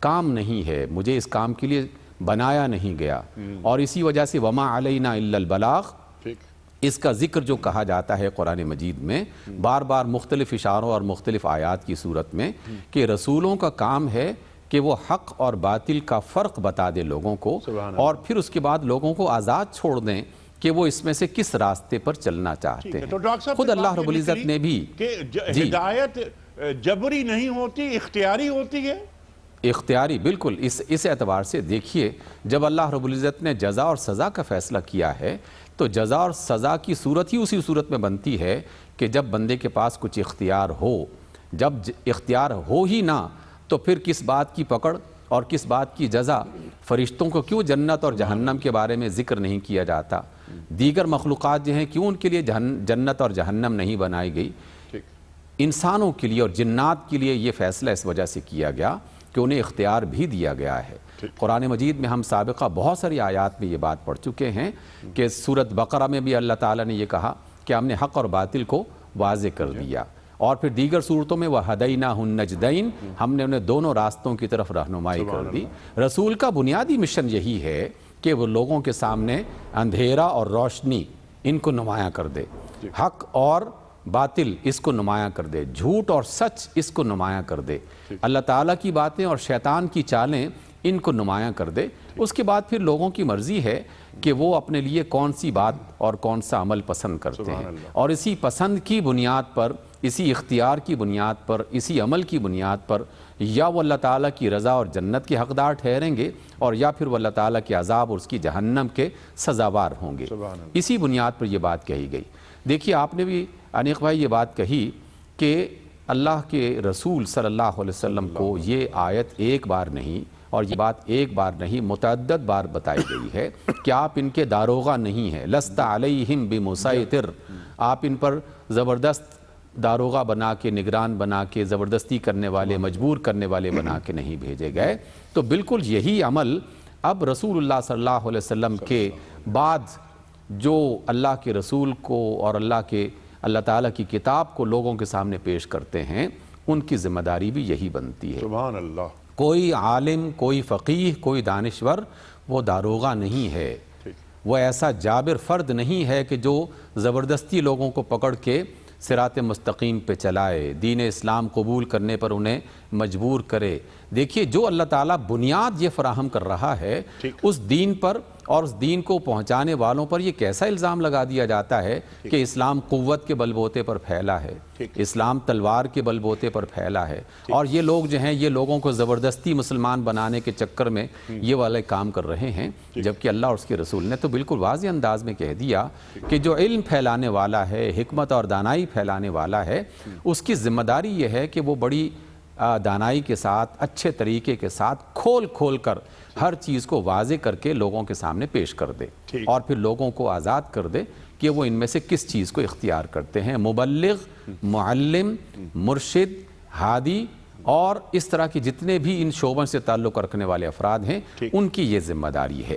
کام نہیں ہے، مجھے اس کام کے لیے بنایا نہیں گیا۔ اور اسی وجہ سے وما علینا الا البلاغ، ٹھیک، اس کا ذکر جو کہا جاتا ہے قرآن مجید میں بار بار مختلف اشاروں اور مختلف آیات کی صورت میں کہ رسولوں کا کام ہے کہ وہ حق اور باطل کا فرق بتا دے لوگوں کو، اور پھر اس کے بعد لوگوں کو آزاد چھوڑ دیں کہ وہ اس میں سے کس راستے پر چلنا چاہتے ہیں۔ تو ڈاکٹر صاحب خود اللہ رب العزت نے بھی کہ ہدایت جبری نہیں ہوتی، اختیاری ہوتی ہے۔ اختیاری، بالکل اس اعتبار سے دیکھیے جب اللہ رب العزت نے جزا اور سزا کا فیصلہ کیا ہے تو جزا اور سزا کی صورت ہی اسی صورت میں بنتی ہے کہ جب بندے کے پاس کچھ اختیار ہو۔ جب اختیار ہو ہی نہ تو پھر کس بات کی پکڑ اور کس بات کی جزا؟ فرشتوں کو کیوں جنت اور جہنم کے بارے میں ذکر نہیں کیا جاتا؟ دیگر مخلوقات جو ہیں کیوں ان کے لیے جنت اور جہنم نہیں بنائی گئی؟ انسانوں کے لیے اور جنات کے لیے یہ فیصلہ اس وجہ سے کیا گیا کہ انہیں اختیار بھی دیا گیا ہے۔ قرآن مجید میں ہم سابقہ بہت ساری آیات میں یہ بات پڑھ چکے ہیں کہ سورۃ بقرہ میں بھی اللہ تعالیٰ نے یہ کہا کہ ہم نے حق اور باطل کو واضح کر دیا، اور پھر دیگر صورتوں میں وَهَدَيْنَاهُ النَّجْدَيْنِ، ہم نے انہیں دونوں راستوں کی طرف رہنمائی کر دی۔ رسول کا بنیادی مشن یہی ہے کہ وہ لوگوں کے سامنے اندھیرا اور روشنی ان کو نمایاں کر دے، حق اور باطل اس کو نمایاں کر دے، جھوٹ اور سچ اس کو نمایاں کر دے، اللہ تعالیٰ کی باتیں اور شیطان کی چالیں ان کو نمایاں کر دے۔ اس کے بعد پھر لوگوں کی مرضی ہے کہ وہ اپنے لیے کون سی بات اور کون سا عمل پسند کرتے ہیں، اور اسی پسند کی بنیاد پر، اسی اختیار کی بنیاد پر، اسی عمل کی بنیاد پر یا وہ اللہ تعالیٰ کی رضا اور جنت کے حقدار ٹھہریں گے اور یا پھر وہ اللہ تعالیٰ کے عذاب اور اس کی جہنم کے سزاوار ہوں گے۔ اسی بنیاد پر یہ بات کہی گئی۔ دیکھیے آپ نے بھی انیق بھائی یہ بات کہی کہ اللہ کے رسول صلی اللہ علیہ وسلم کو یہ آیت ایک بار نہیں اور یہ بات ایک بار نہیں متعدد بار بتائی گئی ہے کہ آپ ان کے داروغہ نہیں ہیں، لست علیہم بمسیطر، آپ ان پر زبردست داروغہ بنا کے، نگران بنا کے، زبردستی کرنے والے، مجبور کرنے والے بنا کے نہیں بھیجے گئے۔ تو بالکل یہی عمل اب رسول اللہ صلی اللہ علیہ وسلم کے بعد جو اللہ کے رسول کو اور اللہ تعالیٰ کی کتاب کو لوگوں کے سامنے پیش کرتے ہیں، ان کی ذمہ داری بھی یہی بنتی ہے۔ سبحان اللہ۔ کوئی عالم، کوئی فقیہ، کوئی دانشور وہ داروغہ نہیں ہے، وہ ایسا جابر فرد نہیں ہے کہ جو زبردستی لوگوں کو پکڑ کے صراط مستقیم پہ چلائے، دین اسلام قبول کرنے پر انہیں مجبور کرے۔ دیکھیے جو اللہ تعالیٰ بنیاد یہ فراہم کر رہا ہے اس دین پر اور اس دین کو پہنچانے والوں پر یہ کیسا الزام لگا دیا جاتا ہے کہ اسلام قوت کے بل بوتے پر پھیلا ہے، اسلام تلوار کے بل بوتے پر پھیلا ہے، اور یہ لوگ جو ہیں یہ لوگوں کو زبردستی مسلمان بنانے کے چکر میں یہ والے کام کر رہے ہیں، جبکہ اللہ اور اس کے رسول نے تو بالکل واضح انداز میں کہہ دیا کہ جو علم پھیلانے والا ہے، حکمت اور دانائی پھیلانے والا ہے، اس کی ذمہ داری یہ ہے کہ وہ بڑی دانائی کے ساتھ، اچھے طریقے کے ساتھ کھول کر ہر چیز کو واضح کر کے لوگوں کے سامنے پیش کر دے، اور پھر لوگوں کو آزاد کر دے کہ وہ ان میں سے کس چیز کو اختیار کرتے ہیں۔ مبلغ، معلم، مرشد، ہادی اور اس طرح کی جتنے بھی ان شعبوں سے تعلق رکھنے والے افراد ہیں ان کی یہ ذمہ داری ہے۔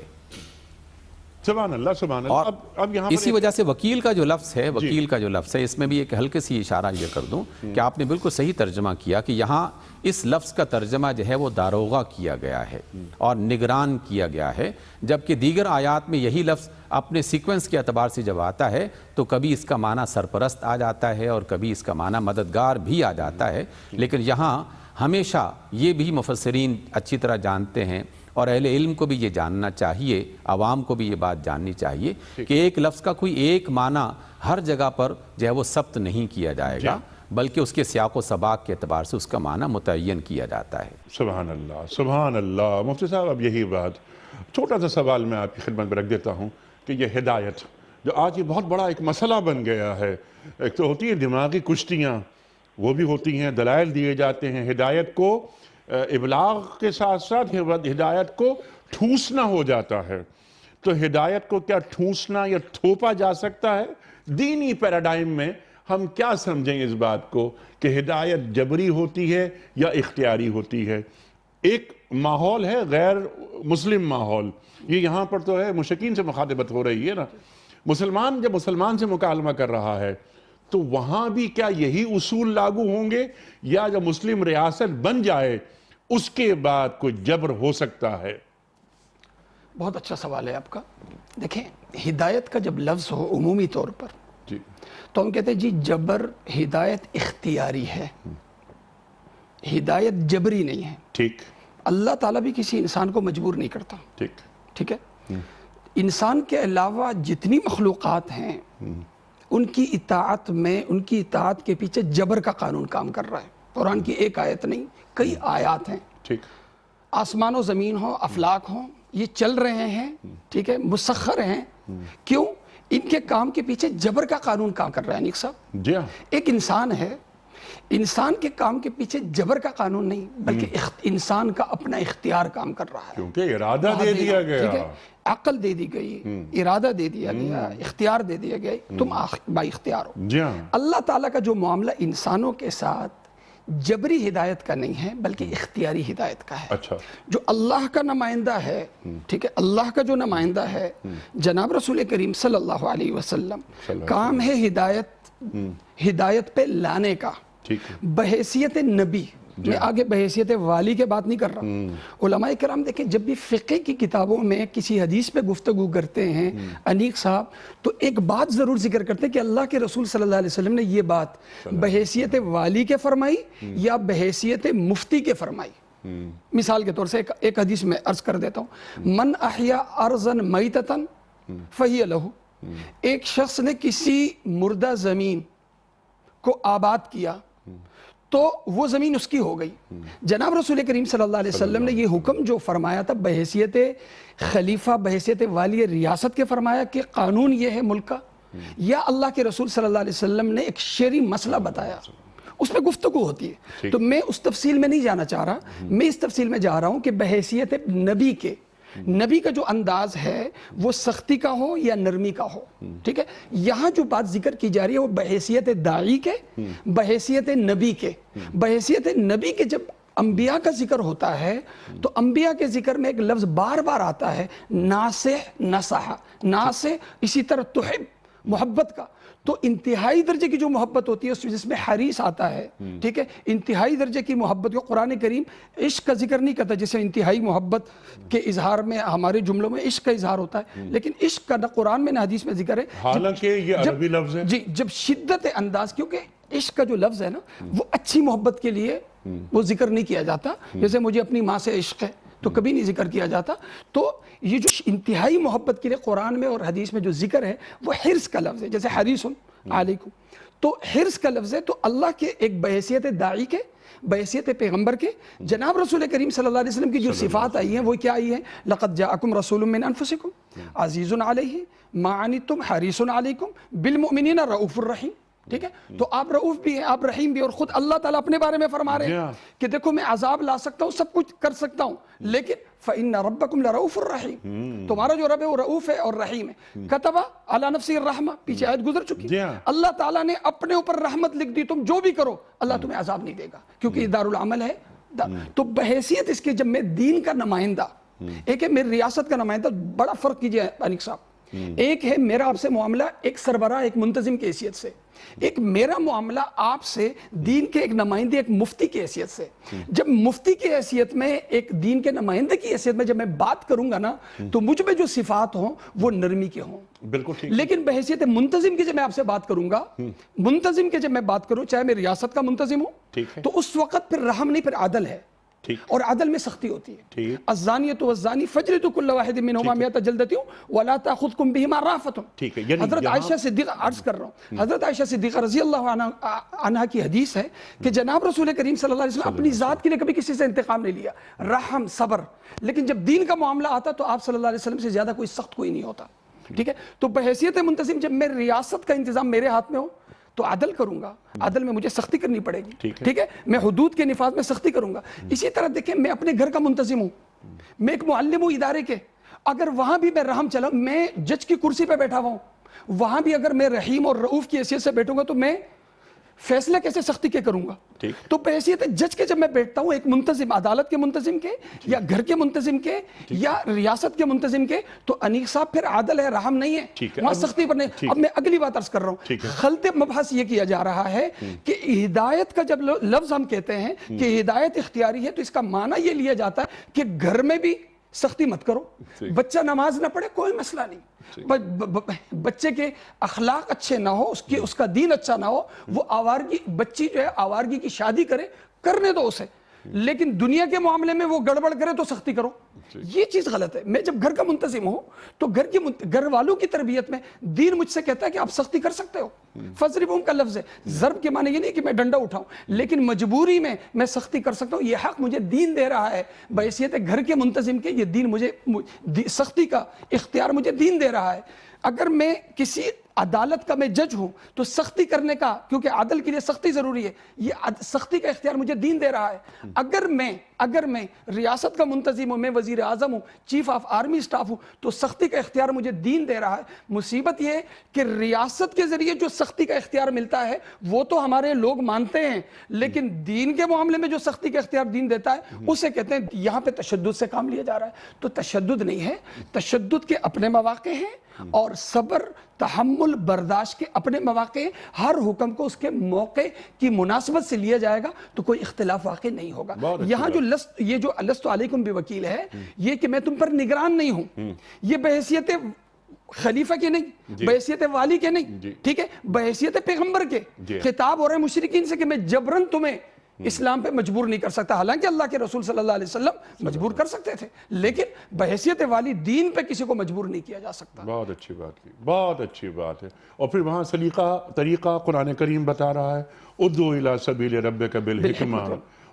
سبحان اللہ، سبحان اللہ۔ اور اب یہاں اسی وجہ سے وکیل کا جو لفظ ہے، وکیل کا جو لفظ ہے، اس میں بھی ایک ہلکے سی اشارہ یہ کر دوں کہ آپ نے بالکل صحیح ترجمہ کیا کہ یہاں اس لفظ کا ترجمہ جو ہے وہ داروغہ کیا گیا ہے اور نگران کیا گیا ہے، جبکہ دیگر آیات میں یہی لفظ اپنے سیکوینس کے اعتبار سے جب آتا ہے تو کبھی اس کا معنی سرپرست آ جاتا ہے اور کبھی اس کا معنی مددگار بھی آ جاتا ہے، لیکن یہاں ہمیشہ یہ بھی مفسرین اچھی طرح جانتے ہیں اور اہل علم کو بھی یہ جاننا چاہیے، عوام کو بھی یہ بات جاننی چاہیے کہ ایک لفظ کا کوئی ایک معنی ہر جگہ پر جو ہے وہ ثبت نہیں کیا جائے گا، بلکہ اس کے سیاق و سباق کے اعتبار سے اس کا معنی متعین کیا جاتا ہے۔ سبحان اللہ، سبحان اللہ۔ مفتی صاحب اب یہی بات، چھوٹا سا سوال میں آپ کی خدمت میں رکھ دیتا ہوں کہ یہ ہدایت جو آج یہ بہت بڑا ایک مسئلہ بن گیا ہے، ایک تو ہوتی ہے دماغی کشتیاں، وہ بھی ہوتی ہیں، دلائل دیے جاتے ہیں، ہدایت کو ابلاغ کے ساتھ ساتھ ہدایت کو ٹھوسنا ہو جاتا ہے، تو ہدایت کو کیا ٹھوسنا یا تھوپا جا سکتا ہے؟ دینی پیراڈائم میں ہم کیا سمجھیں اس بات کو کہ ہدایت جبری ہوتی ہے یا اختیاری ہوتی ہے؟ ایک ماحول ہے غیر مسلم ماحول، یہ یہاں پر تو ہے مشرکین سے مخاطبت ہو رہی ہے نا، مسلمان جب مسلمان سے مکالمہ کر رہا ہے تو وہاں بھی کیا یہی اصول لاگو ہوں گے، یا جب مسلم ریاست بن جائے اس کے بعد کوئی جبر ہو سکتا ہے؟ بہت اچھا سوال ہے آپ کا۔ دیکھیں ہدایت کا جب لفظ ہو عمومی طور پر جی تو ہم کہتے ہیں جی جبر، ہدایت اختیاری ہے، ہدایت جبری نہیں ہے۔ ٹھیک، اللہ تعالیٰ بھی کسی انسان کو مجبور نہیں کرتا، ٹھیک ہے؟ انسان کے علاوہ جتنی مخلوقات ہیں ان کی اطاعت میں، ان کی اطاعت کے پیچھے جبر کا قانون کام کر رہا ہے۔ قرآن کی ایک آیت نہیں، کئی آیات ہیں، ٹھیک، آسمان و زمین ہو، افلاک ہوں، یہ چل رہے ہیں، ٹھیک ہے، مسخر ہیں، کیوں؟ ان کے کام کے پیچھے جبر کا قانون کام کر رہا ہے۔ نیک صاحب، جی ہاں، ایک انسان ہے، انسان کے کام کے پیچھے جبر کا قانون نہیں بلکہ انسان کا اپنا اختیار کام کر رہا ہے، کیونکہ ارادہ دے دیا ٹھیک ہے، گیا، عقل دے دی گئی، ارادہ دے دیا گیا، اختیار دے دیا گیا، تم با اختیار ہو۔ جی ہاں، اللہ تعالیٰ کا جو معاملہ انسانوں کے ساتھ جبری ہدایت کا نہیں ہے بلکہ اختیاری ہدایت کا ہے۔ اچھا، جو اللہ کا نمائندہ ہے، ٹھیک ہے، اللہ کا جو نمائندہ ہے جناب رسول کریم صلی اللہ علیہ وسلم، کام ہے ہدایت پہ لانے کا، ٹھیک ہے، بحیثیت نبی۔ میں آگے بحیثیت والی کے بات نہیں کر رہا۔ علماء کرام دیکھیں جب بھی فقہ کی کتابوں میں کسی حدیث پہ گفتگو کرتے ہیں انیق صاحب تو ایک بات ضرور ذکر کرتے ہیں کہ اللہ کے رسول صلی اللہ علیہ وسلم نے یہ بات بحیثیت والی کے فرمائی یا بحیثیت مفتی کے فرمائی۔ مثال کے طور سے ایک حدیث میں عرض کر دیتا ہوں، من احیا ارضا میتتا فہی لہ، ایک شخص نے کسی مردہ زمین کو آباد کیا تو وہ زمین اس کی ہو گئی۔ جناب رسول کریم صلی اللہ علیہ وسلم نے یہ حکم جو فرمایا تھا بحیثیت خلیفہ، بحیثیت والی ریاست کے فرمایا کہ قانون یہ ہے ملک کا، یا اللہ کے رسول صلی اللہ علیہ وسلم نے ایک شرعی مسئلہ بتایا، اس پہ گفتگو ہوتی ہے۔ تو میں اس تفصیل میں نہیں جانا چاہ رہا، میں اس تفصیل میں جا رہا ہوں کہ بحیثیت نبی کے، نبی کا جو انداز ہے وہ سختی کا ہو یا نرمی کا ہو، ٹھیک ہے۔ یہاں جو بات ذکر کی جا رہی ہے وہ بحیثیت داعی کے، بحیثیت نبی کے، بحیثیت نبی کے جب انبیاء کا ذکر ہوتا ہے تو انبیاء کے ذکر میں ایک لفظ بار بار آتا ہے، ناصح، نصح، ناصح اسی طرح تحب، محبت کا۔ تو انتہائی درجے کی جو محبت ہوتی ہے اس جس میں حریص آتا ہے، ٹھیک ہے، انتہائی درجے کی محبت کو قرآن کریم عشق کا ذکر نہیں کرتا، جیسے انتہائی محبت کے اظہار میں ہمارے جملوں میں عشق کا اظہار ہوتا ہے، لیکن عشق کا نہ قرآن میں نہ حدیث میں ذکر ہے، حالانکہ یہ عربی لفظ ہے. جی جب شدت انداز، کیونکہ عشق کا جو لفظ ہے نا وہ اچھی محبت کے لیے وہ ذکر نہیں کیا جاتا، جیسے مجھے اپنی ماں سے عشق ہے تو کبھی نہیں ذکر کیا جاتا. تو یہ جو انتہائی محبت کے لیے قرآن میں اور حدیث میں جو ذکر ہے وہ حرص کا لفظ ہے، جیسے حریص علیکم، تو حرص کا لفظ ہے. تو اللہ کے ایک بحیثیت داعی کے، بحیثیت پیغمبر کے، جناب رسول کریم صلی اللہ علیہ وسلم کی جو صفات آئی ہیں وہ کیا آئی ہیں؟ لقد جاءکم رسول من انفسکم عزیز علیہ ما عنتم حریص علیکم بالمؤمنین رؤوف الرحیم. ٹھیک ہے، تو آپ رؤوف بھی ہیں، آپ رحیم بھی، اور خود اللہ تعالیٰ اپنے بارے میں فرما رہے ہیں کہ دیکھو میں عذاب لا سکتا ہوں، سب کچھ کر سکتا ہوں، لیکن فَإِنَّ رَبَّكُمْ لَرَؤُوفٌ الرَّحِيمٌ، تمہارا جو رب ہے وہ رؤوف ہے اور رحیم ہے. کتبہ علی نفسہ الرحمہ، پیچھے آیت گزر چکی، اللہ تعالیٰ نے اپنے اوپر رحمت لکھ دی، تم جو بھی کرو اللہ تمہیں عذاب نہیں دے گا، کیونکہ یہ دار العمل ہے. تو بحیثیت اس کے جب میں دین کا نمائندہ، ایک ہے میری ریاست کا نمائندہ، بڑا فرق کیجئے انیق صاحب، ایک ہے میرا آپ سے معاملہ ایک سربراہ، ایک منتظم کی حیثیت سے، ایک میرا معاملہ آپ سے دین کے ایک نمائندے، ایک مفتی کی حیثیت سے. جب مفتی کی حیثیت میں، ایک دین کے نمائندے کی حیثیت میں جب میں بات کروں گا نا تو مجھ میں جو صفات ہوں وہ نرمی کے ہوں. بالکل ٹھیک. لیکن بحیثیت منتظم کی جب میں آپ سے بات کروں گا، منتظم کے جب میں بات کروں، چاہے میں ریاست کا منتظم ہوں، تو اس وقت پھر رحم نہیں، پھر عدل ہے، اور عدل میں سختی ہوتی ہے. الزانیۃ والزانی فاجلدوا کل واحد منہما مئۃ جلدۃ ولا تأخذکم بہما رأفۃ. حضرت عائشہ صدیقہ، عرض کر رہا ہوں، حضرت عائشہ صدیقہ رضی اللہ عنہا کی حدیث ہے کہ جناب رسول کریم صلی اللہ علیہ وسلم اپنی ذات کے لیے کبھی کسی سے انتقام نہیں لیا، رحم، صبر. لیکن جب دین کا معاملہ آتا تو آپ صلی اللہ علیہ وسلم سے زیادہ کوئی سخت کوئی نہیں ہوتا. ٹھیک ہے، تو بحیثیت منتظم جب میں ریاست کا انتظام میرے ہاتھ میں ہو تو عدل کروں گا، عدل میں مجھے سختی کرنی پڑے گی. ٹھیک ہے، میں حدود کے نفاذ میں سختی کروں گا. اسی طرح دیکھیں، میں اپنے گھر کا منتظم ہوں، میں ایک معلم ہوں ادارے کے، اگر وہاں بھی میں رحم چلاؤں، میں جج کی کرسی پہ بیٹھا ہوا ہوں، وہاں بھی اگر میں رحیم اور رؤوف کی حیثیت سے بیٹھوں گا تو میں فیصلہ کیسے سختی کے کروں گا. تو بحیثیت جج کے جب میں بیٹھتا ہوں، ایک منتظم، عدالت کے منتظم کے یا گھر کے منتظم کے یا ریاست کے منتظم کے، تو انیق صاحب پھر عدل ہے، رحم نہیں ہے، وہاں سختی پر نہیں. اب میں اگلی بات عرض کر رہا ہوں، خلط مبحث یہ کیا جا رہا ہے کہ ہدایت کا جب لفظ ہم کہتے ہیں کہ ہدایت اختیاری ہے، تو اس کا معنی یہ لیا جاتا ہے کہ گھر میں بھی سختی مت کرو، بچہ نماز نہ پڑھے کوئی مسئلہ نہیں، بچے کے اخلاق اچھے نہ ہو، اس کا دین اچھا نہ ہو، وہ آوارگی، بچی جو ہے آوارگی کی شادی کرنے دو اسے، لیکن دنیا کے معاملے میں وہ گڑبڑ کرے تو سختی کرو. یہ چیز غلط ہے. میں جب گھر کا منتظم ہوں تو گھر والوں کی تربیت میں دین مجھ سے کہتا ہے کہ آپ سختی کر سکتے ہو. فضربہم کا لفظ ہے، ضرب کے معنی یہ نہیں کہ میں ڈنڈا اٹھاؤں، لیکن مجبوری میں میں سختی کر سکتا ہوں. یہ حق مجھے دین دے رہا ہے، بحیثیت گھر کے منتظم کے یہ دین مجھے، سختی کا اختیار مجھے دین دے رہا ہے. اگر میں کسی عدالت کا میں جج ہوں تو سختی کرنے کا، کیونکہ عدل کے لیے سختی ضروری ہے، یہ سختی کا اختیار مجھے دین دے رہا ہے. اگر میں ریاست کا منتظم ہوں، میں وزیر اعظم ہوں، چیف آف آرمی سٹاف ہوں، تو سختی کا اختیار مجھے دین دے رہا ہے. مصیبت یہ ہے کہ ریاست کے ذریعے جو سختی کا اختیار ملتا ہے وہ تو ہمارے لوگ مانتے ہیں، لیکن دین کے معاملے میں جو سختی کا اختیار دین دیتا ہے اسے کہتے ہیں یہاں پہ تشدد سے کام لیا جا رہا ہے. تو تشدد نہیں ہے، تشدد کے اپنے مواقع ہیں اور صبر، تحمل، برداشت کے اپنے مواقع ہیں. ہر حکم کو اس کے موقع کی مناسبت سے لیا جائے گا تو کوئی اختلاف واقع نہیں ہوگا. یہاں جو یہ جو لست علیکم بوکیل ہے، یہ کہ میں تم پر نگران نہیں ہوں، یہ بحیثیت خلیفہ کے نہیں، بحیثیت والی کے نہیں، ٹھیک ہے، بحیثیت پیغمبر کے. خطاب ہو رہا ہے مشرکین سے کہ میں جبرن تمہیں اسلام پہ مجبور نہیں کر سکتا، حالانکہ اللہ کے رسول صلی اللہ علیہ وسلم مجبور کر سکتے تھے، لیکن بحیثیت والی دین پہ کسی کو مجبور نہیں کیا جا سکتا. بہت اچھی بات کی، بہت اچھی بات ہے. اور پھر وہاں طریقہ قرآن کریم بتا رہا ہے، ادعو الی سبیل ربک بالحکمہ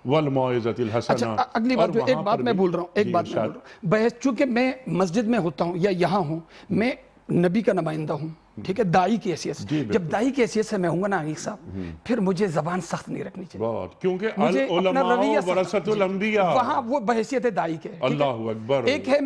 والموعظۃ الحسنہ. اگلی بات جو ایک بات میں بھول رہا ہوں، چونکہ میں مسجد میں ہوتا ہوں یا یہاں ہوں، میں نبی کا نمائندہ ہوں، ٹھیک ہے، داعی کی حیثیت سے. جب داعی کی حیثیت سے میں ہوں گا نا انیق صاحب، پھر مجھے زبان سخت نہیں رکھنی چاہیے، بہت، کیونکہ العلماء ورثۃ الانبیاء، وہاں وہ بحیثیت داعی کے. اللہ اکبر. ایک ہے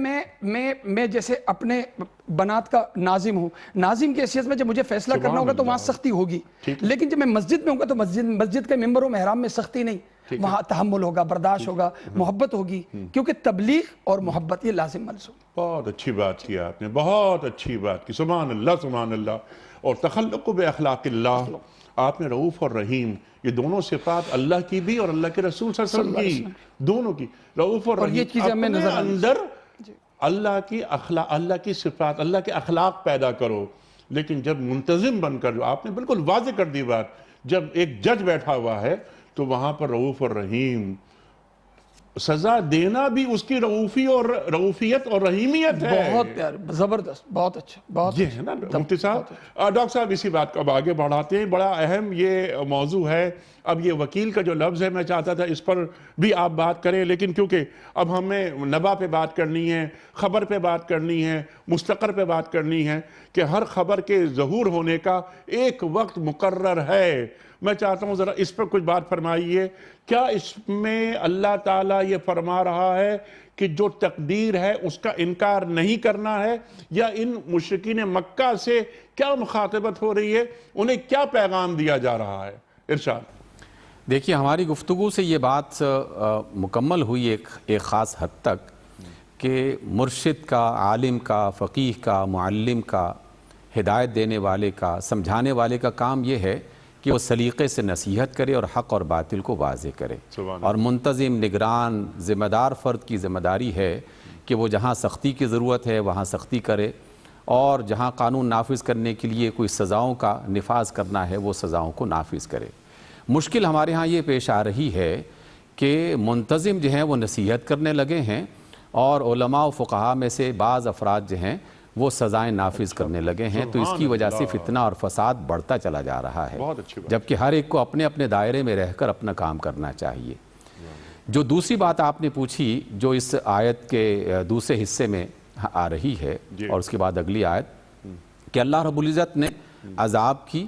میں جیسے اپنے بنات کا ناظم ہوں، ناظم کی حیثیت میں جب مجھے فیصلہ کرنا ہوگا تو وہاں سختی ہوگی، لیکن جب میں مسجد میں ہوں گا تو مسجد کے ممبر و محراب میں سختی نہیں، وہاں تحمل ہوگا، برداشت ہوگا، محبت ہوگی، کیونکہ تبلیغ اور محبت یہ لازم ملزوم. بہت اچھی بات کی آپ نے، بہت اچھی بات کی. سبحان اللہ، سبحان اللہ. اور تخلق باخلاق اللہ، آپ نے رؤوف اور رحیم یہ دونوں صفات اللہ کی بھی اور اللہ کے رسول صلی اللہ علیہ وسلم کی، دونوں کی، رؤوف اور رحیم، یہ چیزیں ہمیں اپنے نظر اندر اللہ کی اخلاق، اللہ کی صفات، اللہ کے اخلاق پیدا کرو۔ لیکن جب منتظم بن کر، جو آپ نے بالکل واضح کر دی بات، جب ایک جج بیٹھا ہوا ہے تو وہاں پر رؤوف اور رحیم، سزا دینا بھی اس کی رؤوفی اور رؤوفیت اور رحیمیت ہے۔ بہت پیارے، زبردست، بہت اچھا، بہت یہ ہے نا مفتی صاحب۔ ڈاکٹر صاحب اسی بات کو اب آگے بڑھاتے ہیں، بڑا اہم یہ موضوع ہے۔ اب یہ وکیل کا جو لفظ ہے، میں چاہتا تھا اس پر بھی آپ بات کریں، لیکن کیونکہ اب ہمیں نبا پہ بات کرنی ہے، خبر پہ بات کرنی ہے، مستقر پہ بات کرنی ہے کہ ہر خبر کے ظہور ہونے کا ایک وقت مقرر ہے۔ میں چاہتا ہوں ذرا اس پر کچھ بات فرمائیے، کیا اس میں اللہ تعالیٰ یہ فرما رہا ہے کہ جو تقدیر ہے اس کا انکار نہیں کرنا ہے، یا ان مشرکین مکہ سے کیا مخاطبت ہو رہی ہے، انہیں کیا پیغام دیا جا رہا ہے؟ ارشاد۔ دیکھیے، ہماری گفتگو سے یہ بات مکمل ہوئی ایک خاص حد تک کہ مرشد کا، عالم کا، فقیہ کا، معلم کا، ہدایت دینے والے کا، سمجھانے والے کا کام یہ ہے کہ وہ سلیقے سے نصیحت کرے اور حق اور باطل کو واضح کرے، اور منتظم، نگران، ذمہ دار فرد کی ذمہ داری ہے کہ وہ جہاں سختی کی ضرورت ہے وہاں سختی کرے، اور جہاں قانون نافذ کرنے کے لیے کوئی سزاؤں کا نفاذ کرنا ہے وہ سزاؤں کو نافذ کرے۔ مشکل ہمارے ہاں یہ پیش آ رہی ہے کہ منتظم جو ہیں وہ نصیحت کرنے لگے ہیں، اور علماء و فقہاء میں سے بعض افراد جو ہیں وہ سزائیں نافذ کرنے لگے ہیں، تو اس کی وجہ سے فتنہ اور فساد بڑھتا چلا جا رہا ہے، جبکہ ہر ایک کو اپنے اپنے دائرے میں رہ کر اپنا کام کرنا چاہیے۔ جو دوسری بات آپ نے پوچھی، جو اس آیت کے دوسرے حصے میں آ رہی ہے، اور اس کے بعد اگلی آیت، کہ اللہ رب العزت نے عذاب کی،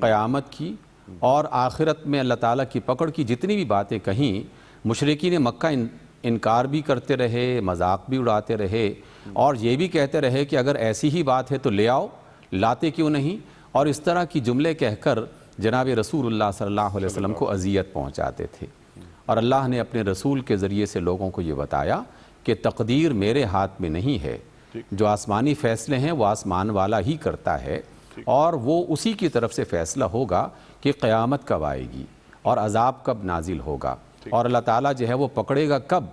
قیامت کی اور آخرت میں اللہ تعالیٰ کی پکڑ کی جتنی بھی باتیں کہیں، مشرکین مکہ انکار بھی کرتے رہے، مذاق بھی اڑاتے رہے، اور یہ بھی کہتے رہے کہ اگر ایسی ہی بات ہے تو لے آؤ، لاتے کیوں نہیں، اور اس طرح کی جملے کہہ کر جناب رسول اللہ صلی اللہ علیہ وسلم کو اذیت پہنچاتے تھے۔ اور اللہ نے اپنے رسول کے ذریعے سے لوگوں کو یہ بتایا کہ تقدیر میرے ہاتھ میں نہیں ہے، جو آسمانی فیصلے ہیں وہ آسمان والا ہی کرتا ہے، اور وہ اسی کی طرف سے فیصلہ ہوگا کہ قیامت کب آئے گی اور عذاب کب نازل ہوگا، اور اللہ تعالیٰ جو ہے وہ پکڑے گا کب۔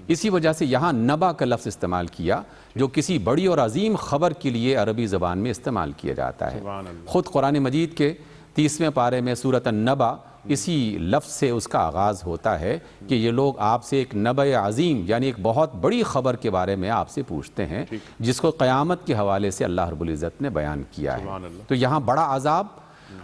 اسی وجہ سے یہاں نبا کا لفظ استعمال کیا، جو کسی بڑی اور عظیم خبر کے لیے عربی زبان میں استعمال کیا جاتا ہے۔ خود قرآن مجید کے 30ویں پارے میں سورۃ النبا اسی لفظ سے اس کا آغاز ہوتا ہے کہ یہ لوگ آپ سے ایک نبع عظیم، یعنی ایک بہت بڑی خبر کے بارے میں آپ سے پوچھتے ہیں، جس کو قیامت کے حوالے سے اللہ رب العزت نے بیان کیا ہے۔ تو یہاں بڑا عذاب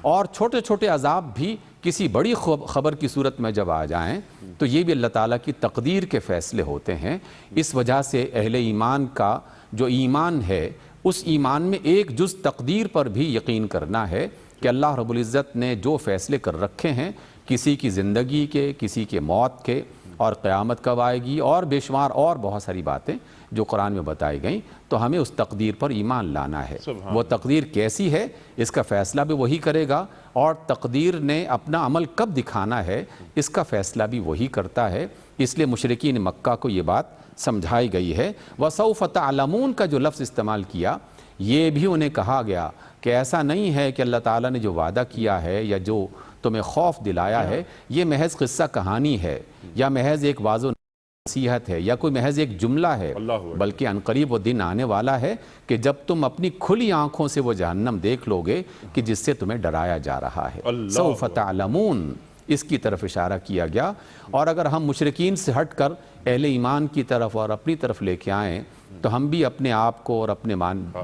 اور چھوٹے چھوٹے عذاب بھی کسی بڑی خبر کی صورت میں جب آ جائیں تو یہ بھی اللہ تعالیٰ کی تقدیر کے فیصلے ہوتے ہیں۔ اس وجہ سے اہل ایمان کا جو ایمان ہے، اس ایمان میں ایک جز تقدیر پر بھی یقین کرنا ہے کہ اللہ رب العزت نے جو فیصلے کر رکھے ہیں، کسی کی زندگی کے، کسی کے موت کے، اور قیامت کب آئے گی، اور بے شمار اور بہت ساری باتیں جو قرآن میں بتائی گئیں، تو ہمیں اس تقدیر پر ایمان لانا ہے۔ وہ تقدیر کیسی ہے اس کا فیصلہ بھی وہی کرے گا، اور تقدیر نے اپنا عمل کب دکھانا ہے اس کا فیصلہ بھی وہی کرتا ہے۔ اس لیے مشرکین مکہ کو یہ بات سمجھائی گئی ہے۔ وَسَوْفَ تَعْلَمُونَ کا جو لفظ استعمال کیا، یہ بھی انہیں کہا گیا کہ ایسا نہیں ہے کہ اللہ تعالیٰ نے جو وعدہ کیا ہے یا جو تمہیں خوف دلایا ہے یہ محض قصہ کہانی ہے، یا محض ایک واضح نصیحت ہے، یا کوئی محض ایک جملہ ہے، بلکہ عنقریب وہ دن آنے والا ہے کہ جب تم اپنی کھلی آنکھوں سے وہ جہنم دیکھ لو گے کہ جس سے تمہیں ڈرایا جا رہا ہے۔ سوف تعلمون، اس کی طرف اشارہ کیا گیا۔ اور اگر ہم مشرکین سے ہٹ کر اہل ایمان کی طرف اور اپنی طرف لے کے آئیں تو ہم بھی اپنے آپ کو اور اپنے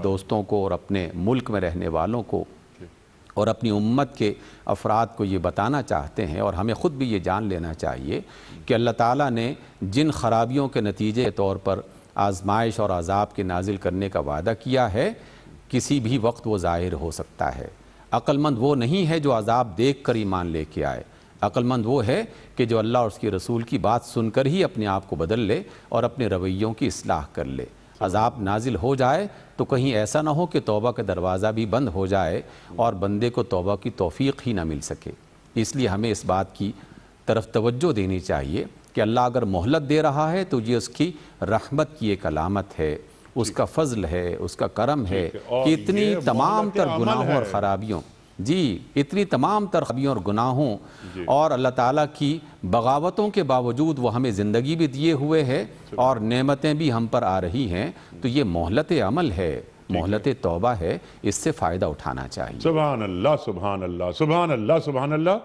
دوستوں کو اور اپنے ملک میں رہنے والوں کو اور اپنی امت کے افراد کو یہ بتانا چاہتے ہیں، اور ہمیں خود بھی یہ جان لینا چاہیے کہ اللہ تعالیٰ نے جن خرابیوں کے نتیجے کے طور پر آزمائش اور عذاب کے نازل کرنے کا وعدہ کیا ہے، کسی بھی وقت وہ ظاہر ہو سکتا ہے۔ عقل مند وہ نہیں ہے جو عذاب دیکھ کر ایمان لے کے آئے، عقل مند وہ ہے کہ جو اللہ اور اس کے رسول کی بات سن کر ہی اپنے آپ کو بدل لے اور اپنے رویوں کی اصلاح کر لے۔ عذاب نازل ہو جائے تو کہیں ایسا نہ ہو کہ توبہ کا دروازہ بھی بند ہو جائے اور بندے کو توبہ کی توفیق ہی نہ مل سکے۔ اس لیے ہمیں اس بات کی طرف توجہ دینی چاہیے کہ اللہ اگر مہلت دے رہا ہے تو یہ اس کی رحمت کی ایک علامت ہے، اس کا فضل ہے، اس کا کرم ہے اور کہ اتنی یہ تمام مہلت تر عمل گناہوں اور ہے۔ خرابیوں، جی اتنی تمام تر خرابیوں اور گناہوں اور اللہ تعالیٰ کی بغاوتوں کے باوجود وہ ہمیں زندگی بھی دیے ہوئے ہے اور نعمتیں بھی ہم پر آ رہی ہیں، تو یہ مہلت عمل ہے، مہلت توبہ ہے، اس سے فائدہ اٹھانا چاہیے۔ سبحان اللہ، سبحان اللہ، سبحان اللہ، سبحان اللہ۔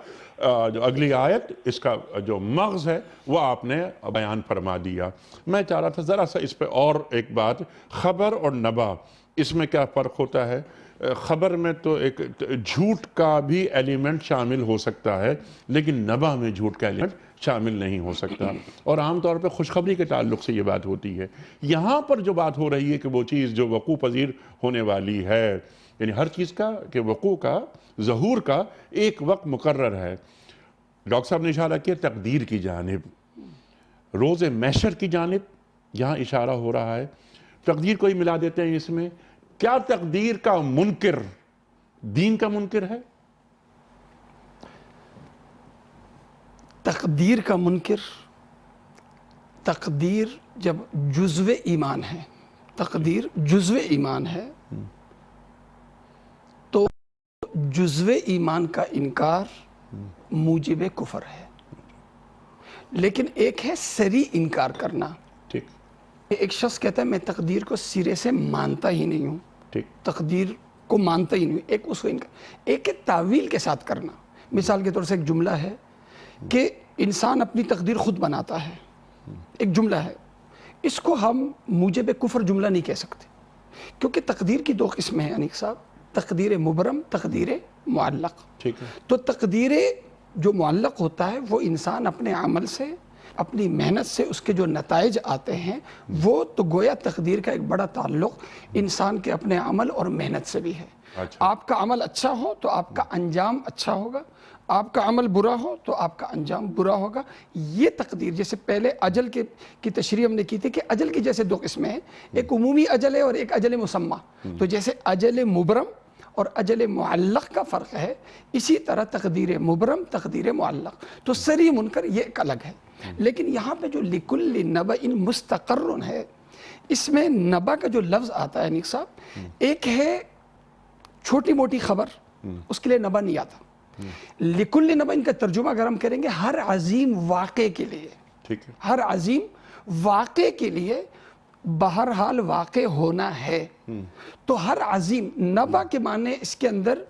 جو اگلی آیت، اس کا جو مغز ہے وہ آپ نے بیان فرما دیا۔ میں چاہ رہا تھا ذرا سا اس پہ اور ایک بات، خبر اور نبا، اس میں کیا فرق ہوتا ہے؟ خبر میں تو ایک جھوٹ کا بھی ایلیمنٹ شامل ہو سکتا ہے، لیکن نبا میں جھوٹ کا ایلیمنٹ شامل نہیں ہو سکتا، اور عام طور پہ خوشخبری کے تعلق سے یہ بات ہوتی ہے۔ یہاں پر جو بات ہو رہی ہے کہ وہ چیز جو وقوع پذیر ہونے والی ہے، یعنی ہر چیز کا کہ وقوع کا، ظہور کا ایک وقت مقرر ہے۔ ڈاکٹر صاحب نے اشارہ کیا تقدیر کی جانب، روز محشر کی جانب یہاں اشارہ ہو رہا ہے۔ تقدیر کو ہی ملا دیتے ہیں اس میں۔ کیا تقدیر کا منکر دین کا منکر ہے؟ تقدیر کا منکر، تقدیر جب جزو ایمان ہے، تقدیر جزو ایمان ہے، تو جزو ایمان کا انکار موجب کفر ہے۔ لیکن ایک ہے سری انکار کرنا۔ ٹھیک ایک شخص کہتا ہے میں تقدیر کو سرے سے مانتا ہی نہیں ہوں، ٹھیک تقدیر کو مانتا ہی نہیں ہوں، ایک اس کو انکار، ایک ہے تعویل کے ساتھ کرنا۔ مثال کے طور سے ایک جملہ ہے کہ انسان اپنی تقدیر خود بناتا ہے، ایک جملہ ہے، اس کو ہم موجب کفر جملہ نہیں کہہ سکتے، کیونکہ تقدیر کی دو قسمیں ہیں انیق صاحب، تقدیر مبرم، تقدیر معلق۔ ٹھیک ہے۔ تو تقدیر جو معلق ہوتا ہے وہ انسان اپنے عمل سے، اپنی محنت سے اس کے جو نتائج آتے ہیں، وہ تو گویا تقدیر کا ایک بڑا تعلق انسان کے اپنے عمل اور محنت سے بھی ہے۔ اچھا۔ آپ کا عمل اچھا ہو تو آپ کا انجام اچھا ہوگا، آپ کا عمل برا ہو تو آپ کا انجام برا ہوگا۔ یہ تقدیر، جیسے پہلے اجل کی تشریح ہم نے کی تھی کہ اجل کی جیسے دو قسمیں ہیں، ایک عمومی اجل ہے اور ایک اجل مسمى۔ تو جیسے اجل مبرم اور اجل معلق کا فرق ہے، اسی طرح تقدیر مبرم، تقدیر معلق۔ تو سری منکر یہ ایک الگ ہے۔ لیکن یہاں پہ جو لکل نبأ مستقر ہے، اس میں نبا کا جو لفظ آتا ہے نیک صاحب، ایک ہے چھوٹی موٹی خبر، اس کے لیے نبا نہیں آتا۔ لکل نبأ کا ترجمہ اگر ہم کریں گے ہر عظیم واقعے کے لیے، ٹھیک ہے۔ ہر عظیم واقعے کے لیے بہرحال واقع ہونا ہے۔ تو ہر عظیم نبا کے معنی اس کے اندر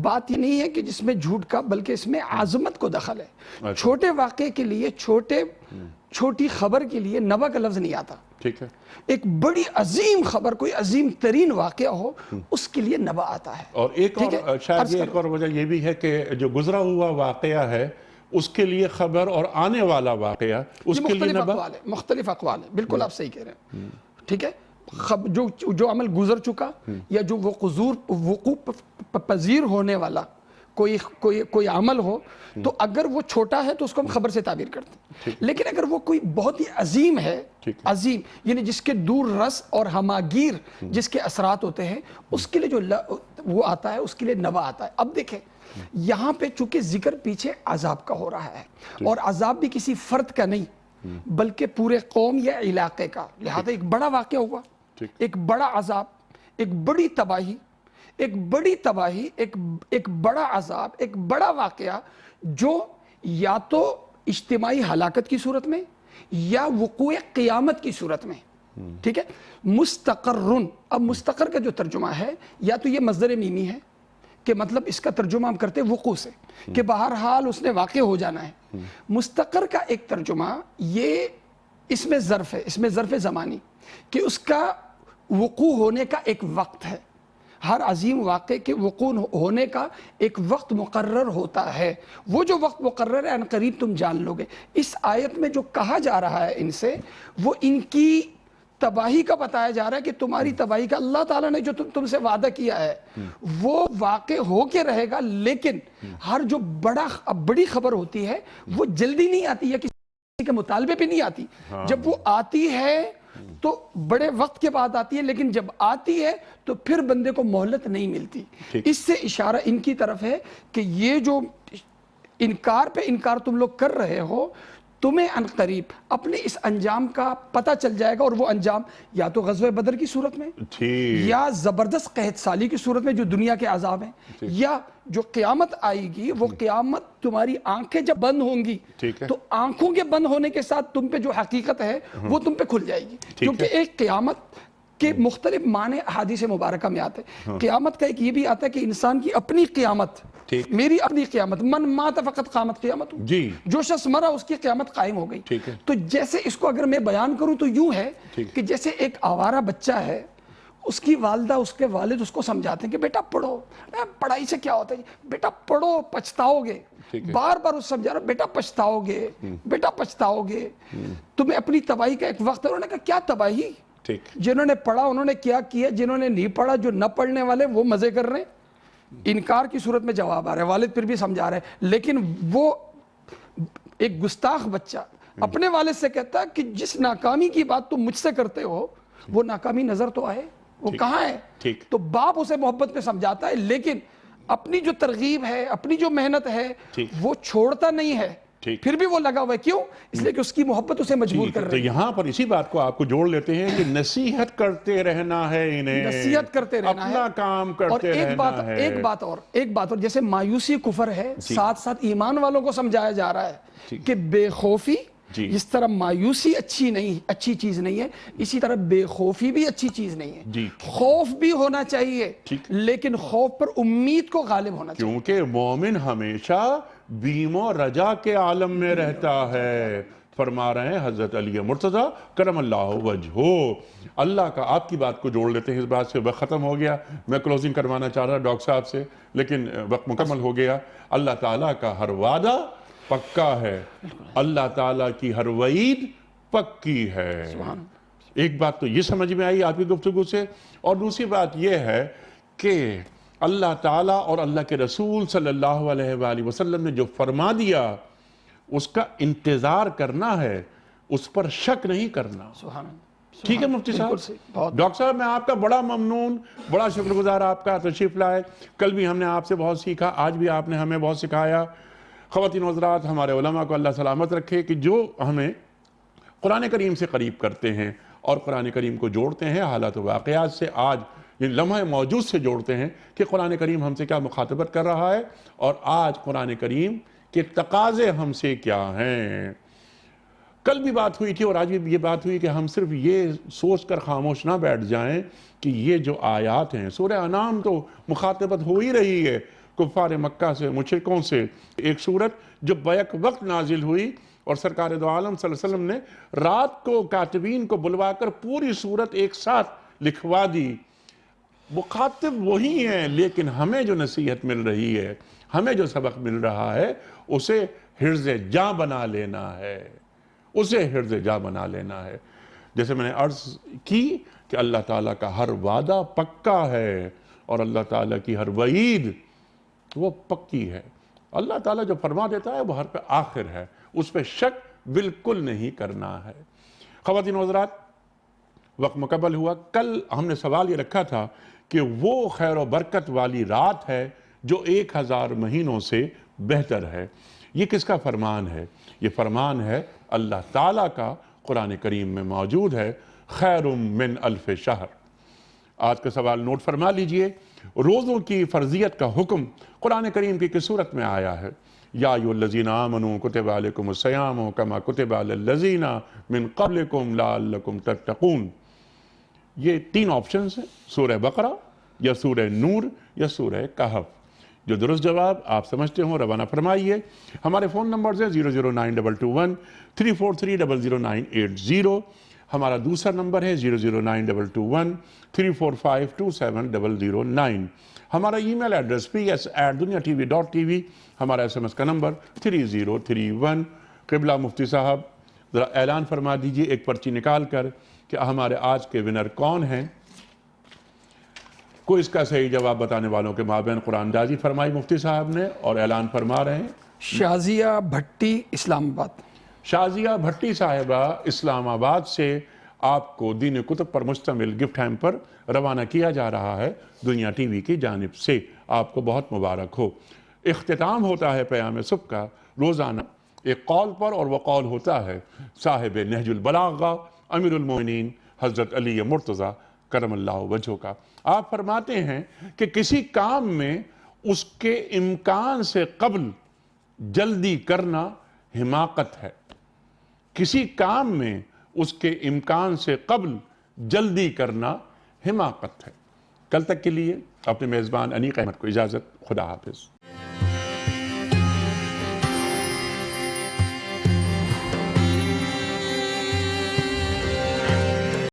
بات یہ نہیں ہے کہ جس میں جھوٹ کا، بلکہ اس میں عظمت کو دخل ہے۔ چھوٹے واقعے کے لیے، چھوٹی خبر کے لیے نبا کا لفظ نہیں آتا۔ ٹھیک ہے۔ ایک بڑی عظیم خبر، کوئی عظیم ترین واقعہ ہو، اس کے لیے نبا آتا ہے۔ اور ایک اور شاید یہ ایک اور وجہ یہ بھی ہے کہ جو گزرا ہوا واقعہ ہے اس کے لیے خبر، اور آنے والا واقعہ اس کے لیے نبا۔ مختلف اقوال ہیں، بالکل آپ صحیح کہہ رہے ہیں۔ ٹھیک ہے، جو عمل گزر چکا یا جو وقوع پذیر ہونے والا کوئی عمل ہو، تو اگر وہ چھوٹا ہے تو اس کو ہم خبر سے تعبیر کرتے ہیں۔ لیکن اگر وہ کوئی بہت ہی عظیم ہے، عظیم یعنی جس کے دور رس اور ہماگیر جس کے اثرات ہوتے ہیں، اس کے لیے جو وہ آتا ہے، اس کے لیے نبا آتا ہے۔ اب دیکھیں یہاں پہ چونکہ ذکر پیچھے عذاب کا ہو رہا ہے، اور عذاب بھی کسی فرد کا نہیں بلکہ پورے قوم یا علاقے کا، لہذا ایک بڑا واقعہ ہوا، ایک بڑا عذاب، ایک بڑی تباہی، ایک بڑا عذاب، ایک بڑا واقعہ جو یا تو اجتماعی ہلاکت کی صورت میں یا وقوع قیامت کی صورت میں۔ ٹھیک ہے، مستقرن۔ اب مستقر کا جو ترجمہ ہے، یا تو یہ مصدر میمی ہے کہ مطلب اس کا ترجمہ ہم کرتے وقوع سے، کہ بہرحال اس نے واقع ہو جانا ہے۔ مستقر کا ایک ترجمہ یہ اس میں ظرف ہے، اس میں ظرف زمانی، کہ اس کا وقوع ہونے کا ایک وقت ہے۔ ہر عظیم واقعے کے وقوع ہونے کا ایک وقت مقرر ہوتا ہے، وہ جو وقت مقرر ہے ان قریب تم جان لو گے۔ اس آیت میں جو کہا جا رہا ہے ان سے، وہ ان کی تباہی کا بتایا جا رہا ہے کہ تمہاری تباہی کا اللہ تعالیٰ نے جو تم سے وعدہ کیا ہے وہ واقع ہو کے رہے گا، لیکن ہر جو بڑی خبر ہوتی ہے وہ جلدی نہیں آتی یا کسی کے مطالبے پہ نہیں آتی۔ جب وہ آتی ہے تو بڑے وقت کے بعد آتی ہے، لیکن جب آتی ہے تو پھر بندے کو مہلت نہیں ملتی۔ اس سے اشارہ ان کی طرف ہے کہ یہ جو انکار پہ انکار تم لوگ کر رہے ہو، تمہیں ان قریب اپنے اس انجام کا پتہ چل جائے گا، اور وہ انجام یا تو غزوہ بدر کی صورت میں، یا زبردست قحط سالی کی صورت میں جو دنیا کے عذاب ہیں، یا جو قیامت آئے گی وہ قیامت تمہاری آنکھیں جب بند ہوں گی تو آنکھوں کے بند ہونے کے ساتھ تم پہ جو حقیقت ہے وہ تم پہ کھل جائے گی، کیونکہ ایک قیامت کے مختلف معنی احادیث مبارکہ میں آتے ہیں۔ قیامت کا ایک یہ بھی آتا ہے کہ انسان کی اپنی قیامت، میری اپنی قیامت، من مات فقط قامت قیامت، جو شخص مرا اس کی قیامت قائم ہو گئی۔ تو جیسے اس کو اگر میں بیان کروں تو یوں ہے کہ جیسے ایک آوارہ بچہ ہے، اس کی والدہ، اس کے والد اس کو سمجھاتے ہیں کہ بیٹا پڑھو، پڑھائی سے کیا ہوتا ہے، بیٹا پڑھو پچھتاؤ گے، بار بار اس سمجھا رہا بیٹا پچھتاؤ گے، بیٹا پچھتاؤ گے، تمہیں اپنی تباہی کا ایک وقت ہے۔ انہوں نے کہا کیا تباہی؟ جنہوں نے پڑھا انہوں نے کیا کیا، جنہوں نے نہیں پڑھا، جو نہ پڑھنے والے وہ مزے کر رہے ہیں۔ انکار کی صورت میں جواب آ رہا ہے، والد پھر بھی سمجھا رہے ہیں، لیکن وہ ایک گستاخ بچہ اپنے والد سے کہتا ہے کہ جس ناکامی کی بات تم مجھ سے کرتے ہو وہ ناکامی نظر تو آئے، وہ کہاں ہے؟ تو باپ اسے محبت میں سمجھاتا ہے، لیکن اپنی جو ترغیب ہے، اپنی جو محنت ہے وہ چھوڑتا نہیں ہے، پھر بھی وہ لگا ہوا ہے۔ کیوں؟ اس لیے کہ اس کی محبت اسے مجبور کر رہی ہے۔ تو یہاں پر اسی بات کو آپ کو جوڑ لیتے ہیں کہ نصیحت کرتے رہنا ہے، انہیں نصیحت کرتے رہنا ہے، اپنا کام کرتے رہنا ہے۔ ایک بات اور جیسے مایوسی کفر ہے، ساتھ ساتھ ایمان والوں کو سمجھایا جا رہا ہے کہ بے خوفی، جس طرح مایوسی اچھی چیز نہیں ہے، اسی طرح بے خوفی بھی اچھی چیز نہیں ہے۔ خوف بھی ہونا چاہیے، لیکن خوف پر امید کو غالب ہونا چاہیے، کیونکہ مومن ہمیشہ بیم و رجا کے عالم میں رہتا ہے۔ فرما رہے ہیں حضرت علی مرتضیٰ کرم اللہ وجہہ۔ اللہ کا، آپ کی بات کو جوڑ لیتے ہیں، اس بات سے وقت ختم ہو گیا، میں کلوزنگ کروانا چاہ رہا ڈاکٹر صاحب سے لیکن وقت مکمل ہو گیا۔ اللہ تعالیٰ کا ہر وعدہ پکا ہے، اللہ تعالیٰ کی ہر وعید پکی ہے۔ ایک بات تو یہ سمجھ میں آئی آپ کی گفتگو سے، اور دوسری بات یہ ہے کہ اللہ تعالیٰ اور اللہ کے رسول صلی اللہ علیہ وآلہ وسلم نے جو فرما دیا اس کا انتظار کرنا ہے، اس پر شک نہیں کرنا۔ ٹھیک ہے مفتی صاحب؟ ڈاکٹر صاحب میں آپ کا بڑا ممنون، بڑا شکر گزار آپ کا تشریف لائے۔ کل بھی ہم نے آپ سے بہت سیکھا، آج بھی آپ نے ہمیں بہت سکھایا۔ خواتین و حضرات، ہمارے علماء کو اللہ سلامت رکھے کہ جو ہمیں قرآن کریم سے قریب کرتے ہیں اور قرآن کریم کو جوڑتے ہیں حالات و واقعات سے، آج یہ لمحہ موجود سے جوڑتے ہیں کہ قرآن کریم ہم سے کیا مخاطبت کر رہا ہے اور آج قرآن کریم کے تقاضے ہم سے کیا ہیں۔ کل بھی بات ہوئی تھی اور آج بھی یہ بات ہوئی کہ ہم صرف یہ سوچ کر خاموش نہ بیٹھ جائیں کہ یہ جو آیات ہیں، سورہ انعام تو مخاطبت ہو ہی رہی ہے کفار مکہ سے، مشرکوں سے۔ ایک سورت جو بیک وقت نازل ہوئی اور سرکار دو عالم صلی اللہ علیہ وسلم نے رات کو کاتبین کو بلوا کر پوری سورت ایک ساتھ لکھوا دی۔ مخاطب وہی ہیں، لیکن ہمیں جو نصیحت مل رہی ہے، ہمیں جو سبق مل رہا ہے، اسے حرز جاں بنا لینا ہے، اسے حرز جاں بنا لینا ہے۔ جیسے میں نے عرض کی کہ اللہ تعالیٰ کا ہر وعدہ پکا ہے اور اللہ تعالیٰ کی ہر وعید وہ پکی ہے۔ اللہ تعالیٰ جو فرما دیتا ہے وہ ہر پہ آخر ہے، اس پہ شک بالکل نہیں کرنا ہے۔ خواتین و حضرات، وقت مکمل ہوا۔ کل ہم نے سوال یہ رکھا تھا کہ وہ خیر و برکت والی رات ہے جو 1000 مہینوں سے بہتر ہے۔ یہ کس کا فرمان ہے؟ یہ فرمان ہے اللہ تعالیٰ کا، قرآن کریم میں موجود ہے، خیر من الف شہر۔ آج کا سوال نوٹ فرما لیجئے۔ روزوں کی فرضیت کا حکم قرآن کریم کی کس صورت میں آیا ہے؟ یا ایھا الذین آمنوا کتب علیکم الصیام کما کتب علی الذین من قبلکم لعلکم تتقون۔ یہ 3 آپشنز ہیں، سورہ بقرہ یا سورہ نور یا سورہ کہف۔ جو درست جواب آپ سمجھتے ہوں روانہ فرمائیے۔ ہمارے فون نمبرز ہیں 00922 343 00980۔ ہمارا دوسرا نمبر ہے 00922 345 27009۔ ہمارا ای میل ایڈریس ps@duniatv.tv۔ ہمارا SMS کا نمبر 3031۔ قبلہ مفتی صاحب ذرا اعلان فرما دیجئے ایک پرچی نکال کر کہ ہمارے آج کے ونر کون ہیں۔ کوئی اس کا صحیح جواب بتانے والوں کے مابین قرآن اندازی فرمائی مفتی صاحب نے اور اعلان فرما رہے ہیں۔ شازیہ بھٹی، اسلام آباد۔ شازیہ بھٹی صاحبہ اسلام آباد سے آپ کو دین کتب پر مشتمل گفٹ ہیمپر روانہ کیا جا رہا ہے دنیا ٹی وی کی جانب سے۔ آپ کو بہت مبارک ہو۔ اختتام ہوتا ہے پیام صبح کا روزانہ ایک قول پر، اور وہ قول ہوتا ہے صاحب نہج البلاغہ امیر المومنین حضرت علی مرتضیٰ کرم اللہ وجہہ کا۔ آپ فرماتے ہیں کہ کسی کام میں اس کے امکان سے قبل جلدی کرنا حماقت ہے، کسی کام میں اس کے امکان سے قبل جلدی کرنا حماقت ہے۔ کل تک کے لیے اپنے میزبان انیق احمد کو اجازت، خدا حافظ۔